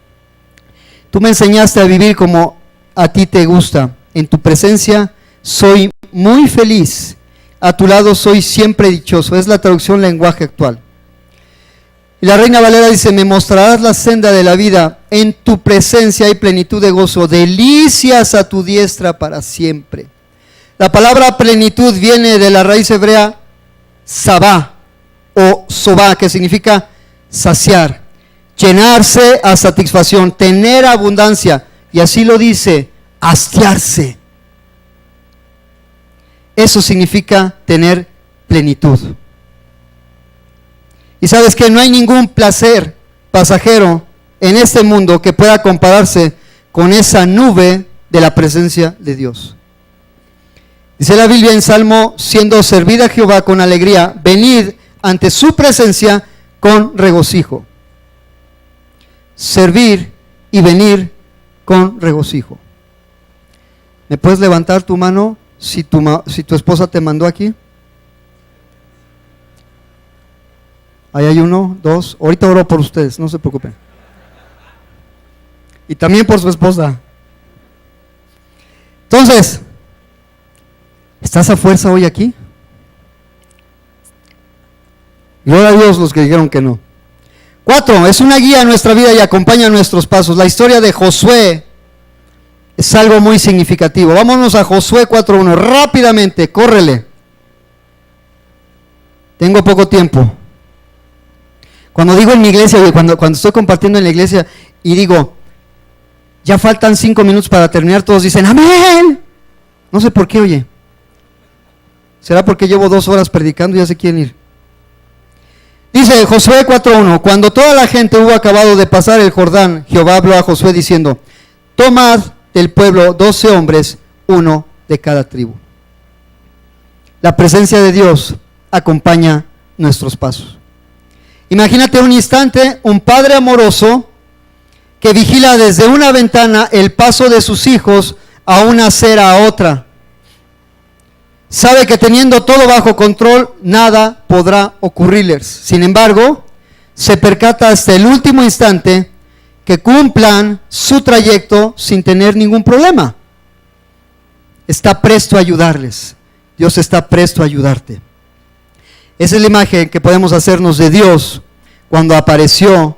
Tú me enseñaste a vivir como a ti te gusta. En tu presencia soy muy feliz. A tu lado soy siempre dichoso. Es la traducción lenguaje actual. Y la Reina Valera dice, me mostrarás la senda de la vida, en tu presencia hay plenitud de gozo, delicias a tu diestra para siempre. La palabra plenitud viene de la raíz hebrea sabá o sobá, que significa saciar, llenarse a satisfacción, tener abundancia, y así lo dice, hastiarse. Eso significa tener plenitud. Y sabes que no hay ningún placer pasajero en este mundo que pueda compararse con esa nube de la presencia de Dios. Dice la Biblia en Salmo, siendo servida a Jehová con alegría, venid ante su presencia con regocijo. Servir y venir con regocijo. ¿Me puedes levantar tu mano si tu esposa te mandó aquí? Ahí hay 1, 2, ahorita oro por ustedes, no se preocupen. Y también por su esposa. Entonces, ¿estás a fuerza hoy aquí? Gloria a Dios los que dijeron que no. 4, es una guía a nuestra vida y acompaña nuestros pasos. La historia de Josué es algo muy significativo. Vámonos a Josué 4:1, rápidamente, córrele. Tengo poco tiempo. Cuando digo en mi iglesia, cuando estoy compartiendo en la iglesia y digo, ya faltan 5 minutos para terminar, todos dicen amén. No sé por qué, oye. ¿Será porque llevo 2 horas predicando y ya se quieren ir? Dice Josué 4:1, cuando toda la gente hubo acabado de pasar el Jordán, Jehová habló a Josué diciendo, tomad del pueblo 12 hombres, uno de cada tribu. La presencia de Dios acompaña nuestros pasos. Imagínate un instante, un padre amoroso que vigila desde una ventana el paso de sus hijos a una acera a otra. Sabe que teniendo todo bajo control, nada podrá ocurrirles. Sin embargo, se percata hasta el último instante que cumplan su trayecto sin tener ningún problema. Está presto a ayudarles. Dios está presto a ayudarte. Esa es la imagen que podemos hacernos de Dios cuando apareció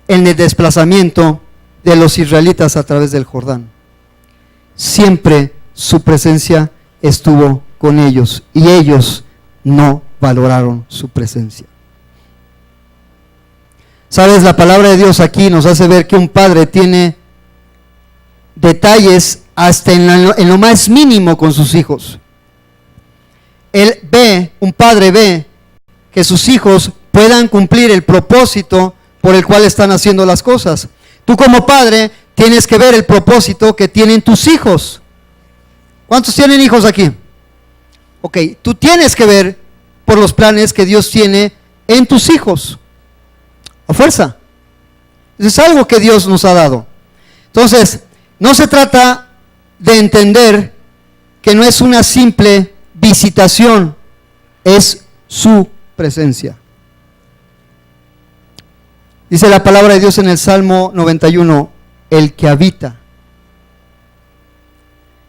en el desplazamiento de los israelitas a través del Jordán. Siempre su presencia estuvo con ellos y ellos no valoraron su presencia. Sabes, la palabra de Dios aquí nos hace ver que un padre tiene detalles hasta en lo más mínimo con sus hijos. Un padre ve que sus hijos puedan cumplir el propósito por el cual están haciendo las cosas. Tú como padre tienes que ver el propósito que tienen tus hijos. ¿Cuántos tienen hijos aquí? Ok, tú tienes que ver por los planes que Dios tiene en tus hijos. A fuerza. Eso es algo que Dios nos ha dado. Entonces, no se trata de entender que no es una simple visitación, es su presencia. Dice la palabra de Dios en el Salmo 91, el que habita.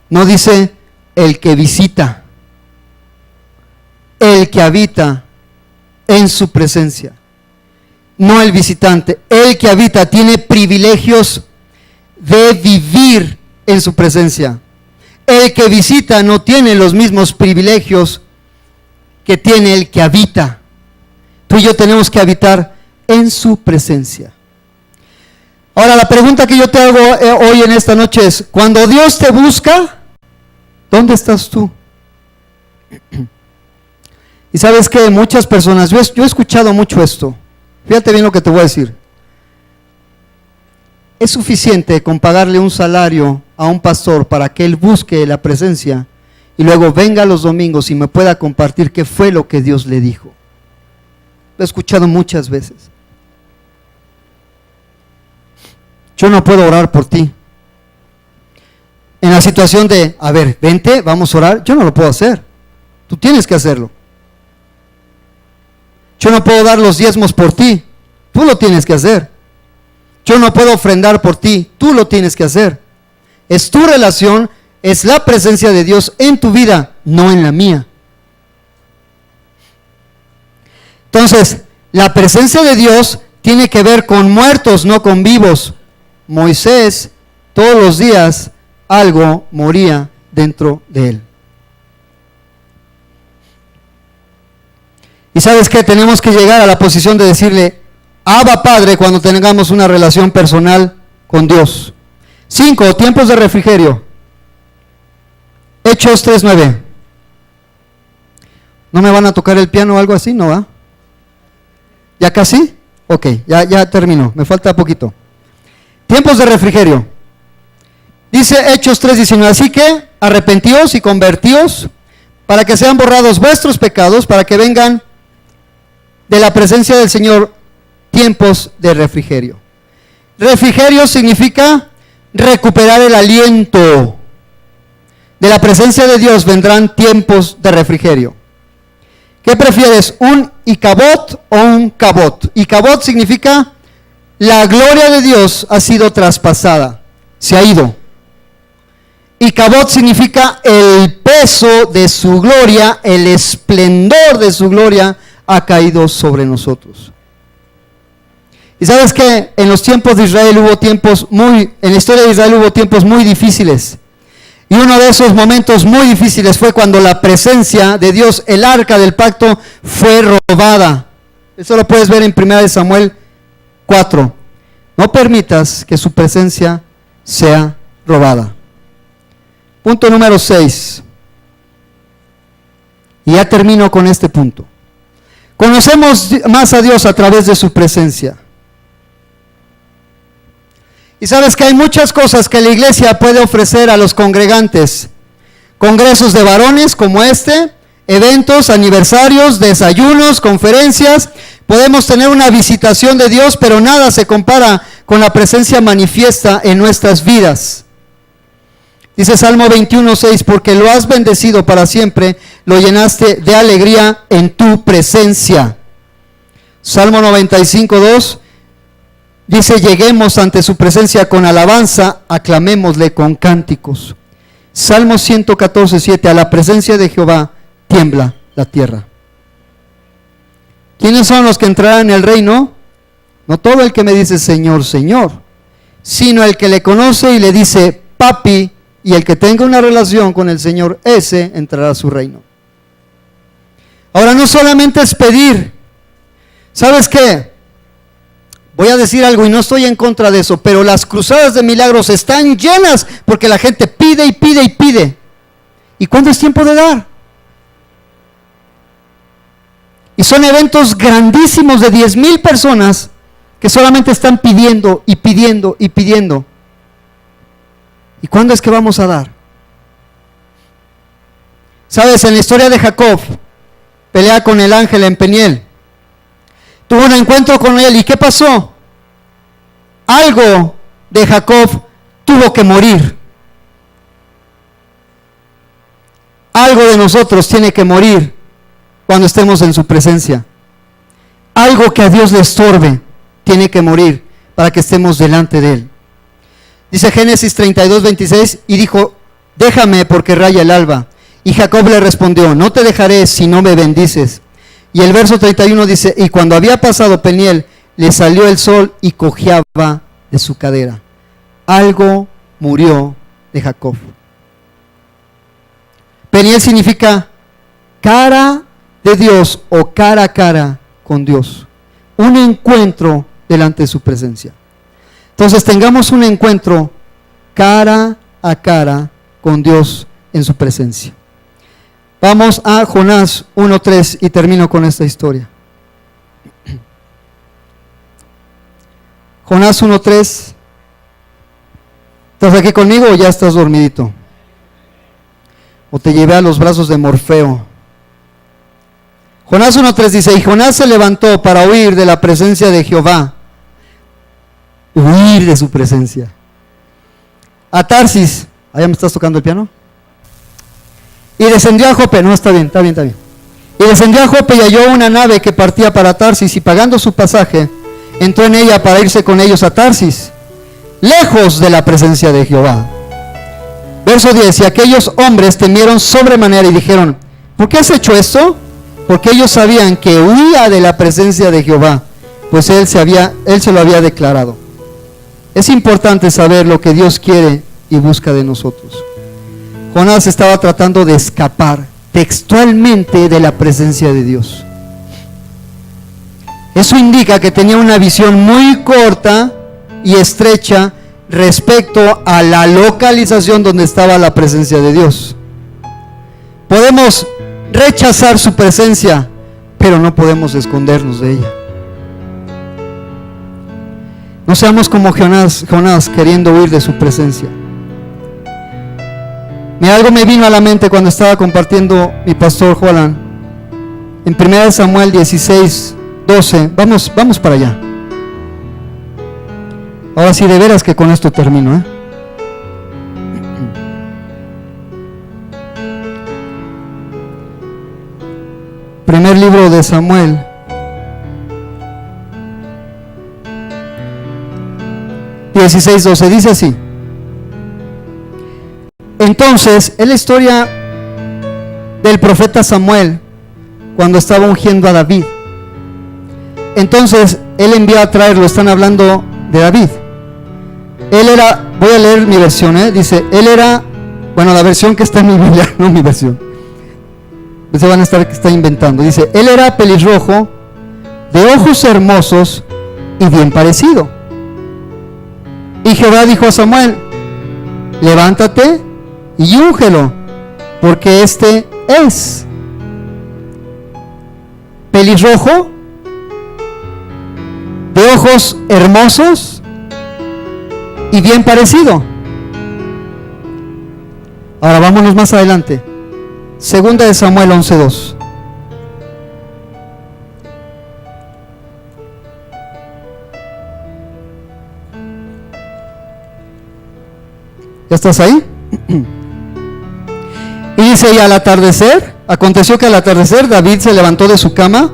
No dice el que visita, el que habita en su presencia. No el visitante, el que habita tiene privilegios de vivir en su presencia. El que visita no tiene los mismos privilegios que tiene el que habita. Tú y yo tenemos que habitar en su presencia. Ahora, la pregunta que yo te hago hoy en esta noche es, cuando Dios te busca, ¿dónde estás tú? Y sabes que muchas personas, yo he escuchado mucho esto. Fíjate bien lo que te voy a decir. Es suficiente con pagarle un salario a un pastor para que él busque la presencia y luego venga los domingos y me pueda compartir qué fue lo que Dios le dijo. Lo he escuchado muchas veces. Yo no puedo orar por ti. En la situación de, a ver, vente, vamos a orar, yo no lo puedo hacer. Tú tienes que hacerlo. Yo no puedo dar los diezmos por ti, tú lo tienes que hacer. Yo no puedo ofrendar por ti, tú lo tienes que hacer. Es tu relación, es la presencia de Dios en tu vida, no en la mía. Entonces, la presencia de Dios tiene que ver con muertos, no con vivos. Moisés, todos los días, algo moría dentro de él. Y ¿sabes qué? Tenemos que llegar a la posición de decirle, Abba Padre, cuando tengamos una relación personal con Dios. 5, tiempos de refrigerio. Hechos 3:9. ¿No me van a tocar el piano o algo así? ¿No va? ¿Ya casi? Ok, ya terminó, me falta poquito. Tiempos de refrigerio. Dice Hechos 3:19, así que arrepentíos y convertíos para que sean borrados vuestros pecados, para que vengan de la presencia del Señor tiempos de refrigerio. Refrigerio significa recuperar el aliento. De la presencia de Dios vendrán tiempos de refrigerio. ¿Qué prefieres? ¿Un Icabod o un Cabot? Icabod significa la gloria de Dios ha sido traspasada, se ha ido. Icabod significa el peso de su gloria, el esplendor de su gloria ha caído sobre nosotros. Y sabes que en los tiempos de Israel en la historia de Israel hubo tiempos muy difíciles. Y uno de esos momentos muy difíciles fue cuando la presencia de Dios, el arca del pacto, fue robada. Eso lo puedes ver en 1 Samuel 4. No permitas que su presencia sea robada. Punto número 6. Y ya termino con este punto. Conocemos más a Dios a través de su presencia. Y sabes que hay muchas cosas que la iglesia puede ofrecer a los congregantes. Congresos de varones como este, eventos, aniversarios, desayunos, conferencias. Podemos tener una visitación de Dios, pero nada se compara con la presencia manifiesta en nuestras vidas. Dice Salmo 21:6, porque lo has bendecido para siempre, lo llenaste de alegría en tu presencia. Salmo 95:2 dice, lleguemos ante su presencia con alabanza, aclamémosle con cánticos. Salmo 114:7, a la presencia de Jehová tiembla la tierra. ¿Quiénes son los que entrarán en el reino? No todo el que me dice Señor, Señor, sino el que le conoce y le dice papi, y el que tenga una relación con el Señor, ese entrará a su reino. Ahora, no solamente es pedir. ¿Sabes qué? Voy a decir algo y no estoy en contra de eso, pero las cruzadas de milagros están llenas porque la gente pide y pide y pide. ¿Y cuándo es tiempo de dar? Y son eventos grandísimos de 10,000 personas que solamente están pidiendo y pidiendo y pidiendo. ¿Y cuándo es que vamos a dar? ¿Sabes? En la historia de Jacob, pelea con el ángel en Peniel. Tuvo un encuentro con él. ¿Y qué pasó? Algo de Jacob tuvo que morir. Algo de nosotros tiene que morir cuando estemos en su presencia. Algo que a Dios le estorbe tiene que morir para que estemos delante de Él. Dice Génesis 32:26, y dijo, déjame porque raya el alba. Y Jacob le respondió, no te dejaré si no me bendices. Y el verso 31 dice, y cuando había pasado Peniel, le salió el sol y cojeaba de su cadera. Algo murió de Jacob. Peniel significa cara de Dios o cara a cara con Dios. Un encuentro delante de su presencia. Entonces tengamos un encuentro cara a cara con Dios en su presencia. Vamos a Jonás 1:3 y termino con esta historia. Jonás 1:3. ¿Estás aquí conmigo o ya estás dormidito? ¿O te llevé a los brazos de Morfeo? Jonás 1:3 dice, y Jonás se levantó para huir de la presencia de Jehová. Huir de su presencia. A Tarsis. ¿Allá me estás tocando el piano? Y descendió a Jope. No, está bien. Y descendió a Jope y halló una nave que partía para Tarsis, y pagando su pasaje, entró en ella para irse con ellos a Tarsis, lejos de la presencia de Jehová. Verso 10, y aquellos hombres temieron sobremanera y dijeron, ¿por qué has hecho esto? Porque ellos sabían que huía de la presencia de Jehová, pues él se lo había declarado. Es importante saber lo que Dios quiere y busca de nosotros. Jonás estaba tratando de escapar textualmente de la presencia de Dios. Eso indica que tenía una visión muy corta y estrecha respecto a la localización donde estaba la presencia de Dios. Podemos rechazar su presencia, pero no podemos escondernos de ella. No seamos como Jonás queriendo huir de su presencia. Algo me vino a la mente cuando estaba compartiendo mi pastor Juan en 1 Samuel 16:12. Vamos para allá. Ahora sí, de veras que con esto termino, Primer libro de Samuel, (16:12) dice así. Entonces, es la historia del profeta Samuel cuando estaba ungiendo a David. Entonces, él envió a traerlo. Están hablando de David. Él era, voy a leer mi versión, dice, él era, bueno, la versión que está en mi Biblia, no mi versión. Se van a estar que está inventando. Dice, él era pelirrojo, de ojos hermosos y bien parecido. Y Jehová dijo a Samuel: levántate y úngelo, porque este es pelirrojo, de ojos hermosos y bien parecido. Ahora vámonos más adelante. Segunda de Samuel 11:2. ¿Ya estás ahí? Y dice: y al atardecer, aconteció que al atardecer David se levantó de su cama.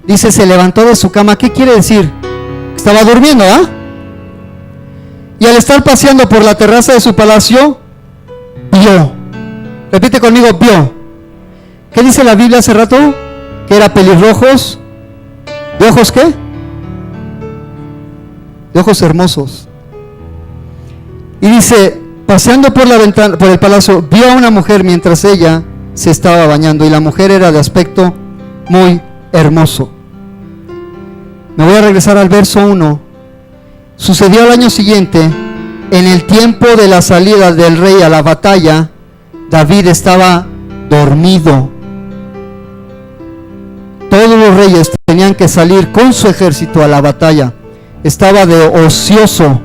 Dice, se levantó de su cama. ¿Qué quiere decir? Estaba durmiendo, ¿ah? Y al estar paseando por la terraza de su palacio, vio. Repite conmigo, vio. ¿Qué dice la Biblia hace rato? Que era pelirrojos. ¿De ojos qué? De ojos hermosos. Y dice, paseando por la ventana, por el palacio, vio a una mujer mientras ella se estaba bañando, y la mujer era de aspecto muy hermoso. Me voy a regresar al verso 1. Sucedió al año siguiente, en el tiempo de la salida del rey a la batalla, David estaba dormido. Todos los reyes tenían que salir con su ejército a la batalla. Estaba de ocioso.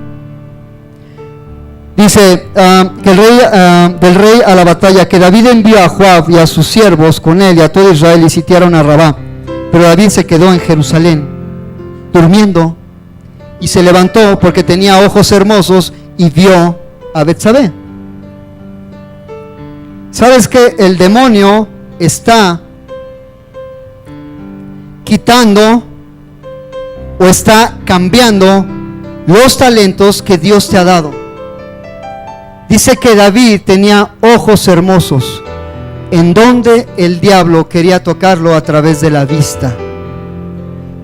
Dice que el rey, del rey a la batalla, que David envió a Joab y a sus siervos con él y a todo Israel, y sitiaron a Rabá. Pero David se quedó en Jerusalén, durmiendo, y se levantó porque tenía ojos hermosos y vio a Betsabé. ¿Sabes que el demonio está quitando o está cambiando los talentos que Dios te ha dado? Dice que David tenía ojos hermosos, en donde el diablo quería tocarlo a través de la vista,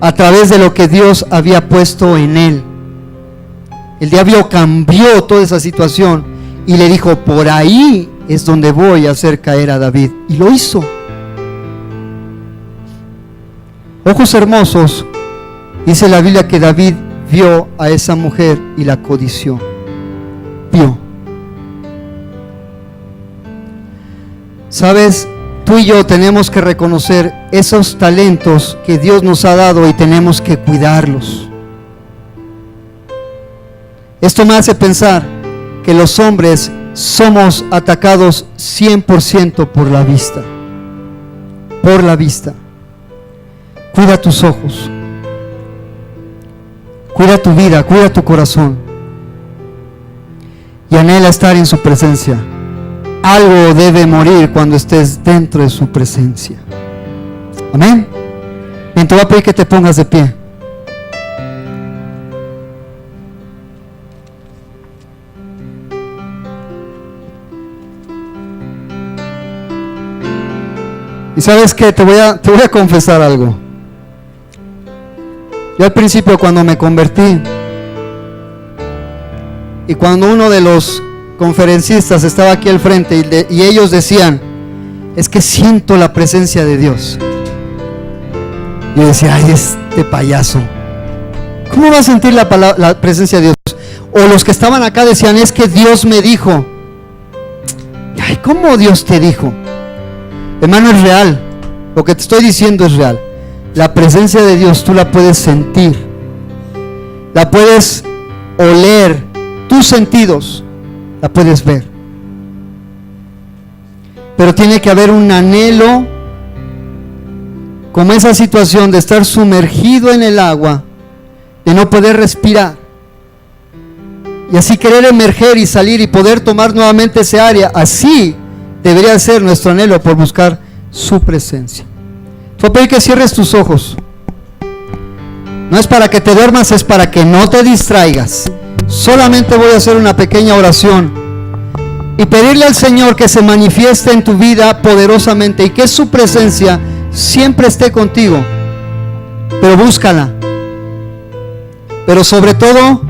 a través de lo que Dios había puesto en él. El diablo cambió toda esa situación y le dijo: por ahí es donde voy a hacer caer a David. Y lo hizo. Ojos hermosos. Dice la Biblia que David vio a esa mujer y la codició. Vio. ¿Sabes? Tú y yo tenemos que reconocer esos talentos que Dios nos ha dado y tenemos que cuidarlos. Esto me hace pensar que los hombres somos atacados 100% por la vista. Por la vista. Cuida tus ojos. Cuida tu vida, cuida tu corazón. Y anhela estar en su presencia. Algo debe morir cuando estés dentro de su presencia. Amén. Bien, te voy a pedir que te pongas de pie. Y sabes que te voy a confesar algo. Yo al principio, cuando me convertí, y cuando uno de los conferencistas estaba aquí al frente y ellos decían: es que siento la presencia de Dios. Yo decía: ay, este payaso, ¿cómo va a sentir la presencia de Dios? O los que estaban acá decían: es que Dios me dijo. Ay, ¿cómo Dios te dijo? Hermano, es real. Lo que te estoy diciendo es real. La presencia de Dios tú la puedes sentir, la puedes oler, tus sentidos la puedes ver. Pero tiene que haber un anhelo, como esa situación de estar sumergido en el agua, de no poder respirar, y así querer emerger y salir y poder tomar nuevamente ese área. Así debería ser nuestro anhelo por buscar su presencia. Te voy a pedir que cierres tus ojos. No es para que te duermas, es para que no te distraigas. Solamente voy a hacer una pequeña oración y pedirle al Señor que se manifieste en tu vida poderosamente y que su presencia siempre esté contigo. Pero búscala. Pero sobre todo,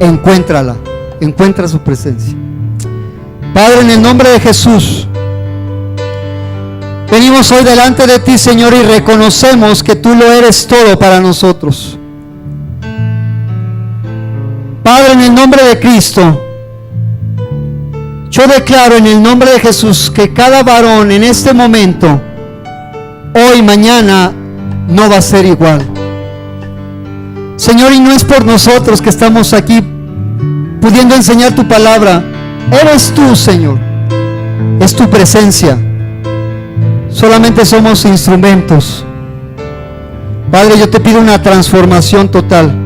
encuéntrala. Encuentra su presencia. Padre, en el nombre de Jesús, venimos hoy delante de ti, Señor, y reconocemos que tú lo eres todo para nosotros. Padre, en el nombre de Cristo, yo declaro en el nombre de Jesús que cada varón en este momento, hoy, mañana, no va a ser igual. Señor, y no es por nosotros que estamos aquí pudiendo enseñar tu palabra. Eres tú, Señor. Es tu presencia. Solamente somos instrumentos. Padre, yo te pido una transformación total.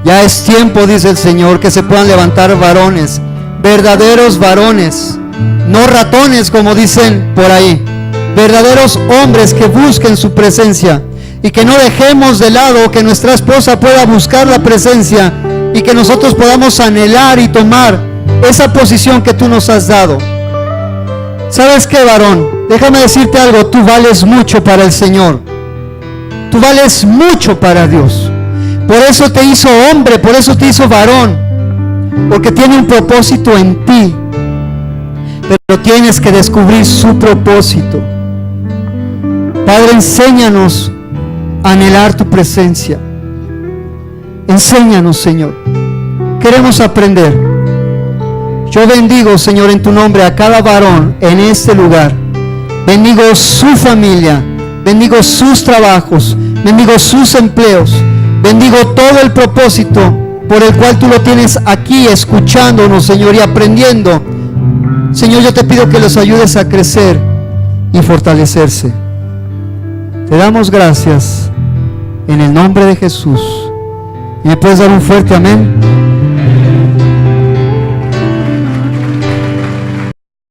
Ya es tiempo, dice el Señor, que se puedan levantar varones, verdaderos varones, no ratones como dicen por ahí, verdaderos hombres que busquen su presencia, y que no dejemos de lado que nuestra esposa pueda buscar la presencia y que nosotros podamos anhelar y tomar esa posición que tú nos has dado. ¿Sabes qué, varón? Déjame decirte algo, tú vales mucho para el Señor. Tú vales mucho para Dios. Por eso te hizo hombre, por eso te hizo varón, porque tiene un propósito en ti, pero tienes que descubrir su propósito. Padre, enséñanos a anhelar tu presencia. Enséñanos, Señor. Queremos aprender. Yo bendigo, Señor, en tu nombre a cada varón en este lugar. Bendigo su familia, bendigo sus trabajos, bendigo sus empleos, bendigo todo el propósito por el cual tú lo tienes aquí escuchándonos, Señor, y aprendiendo. Señor, yo te pido que los ayudes a crecer y fortalecerse. Te damos gracias en el nombre de Jesús. ¿Y me puedes dar un fuerte amén?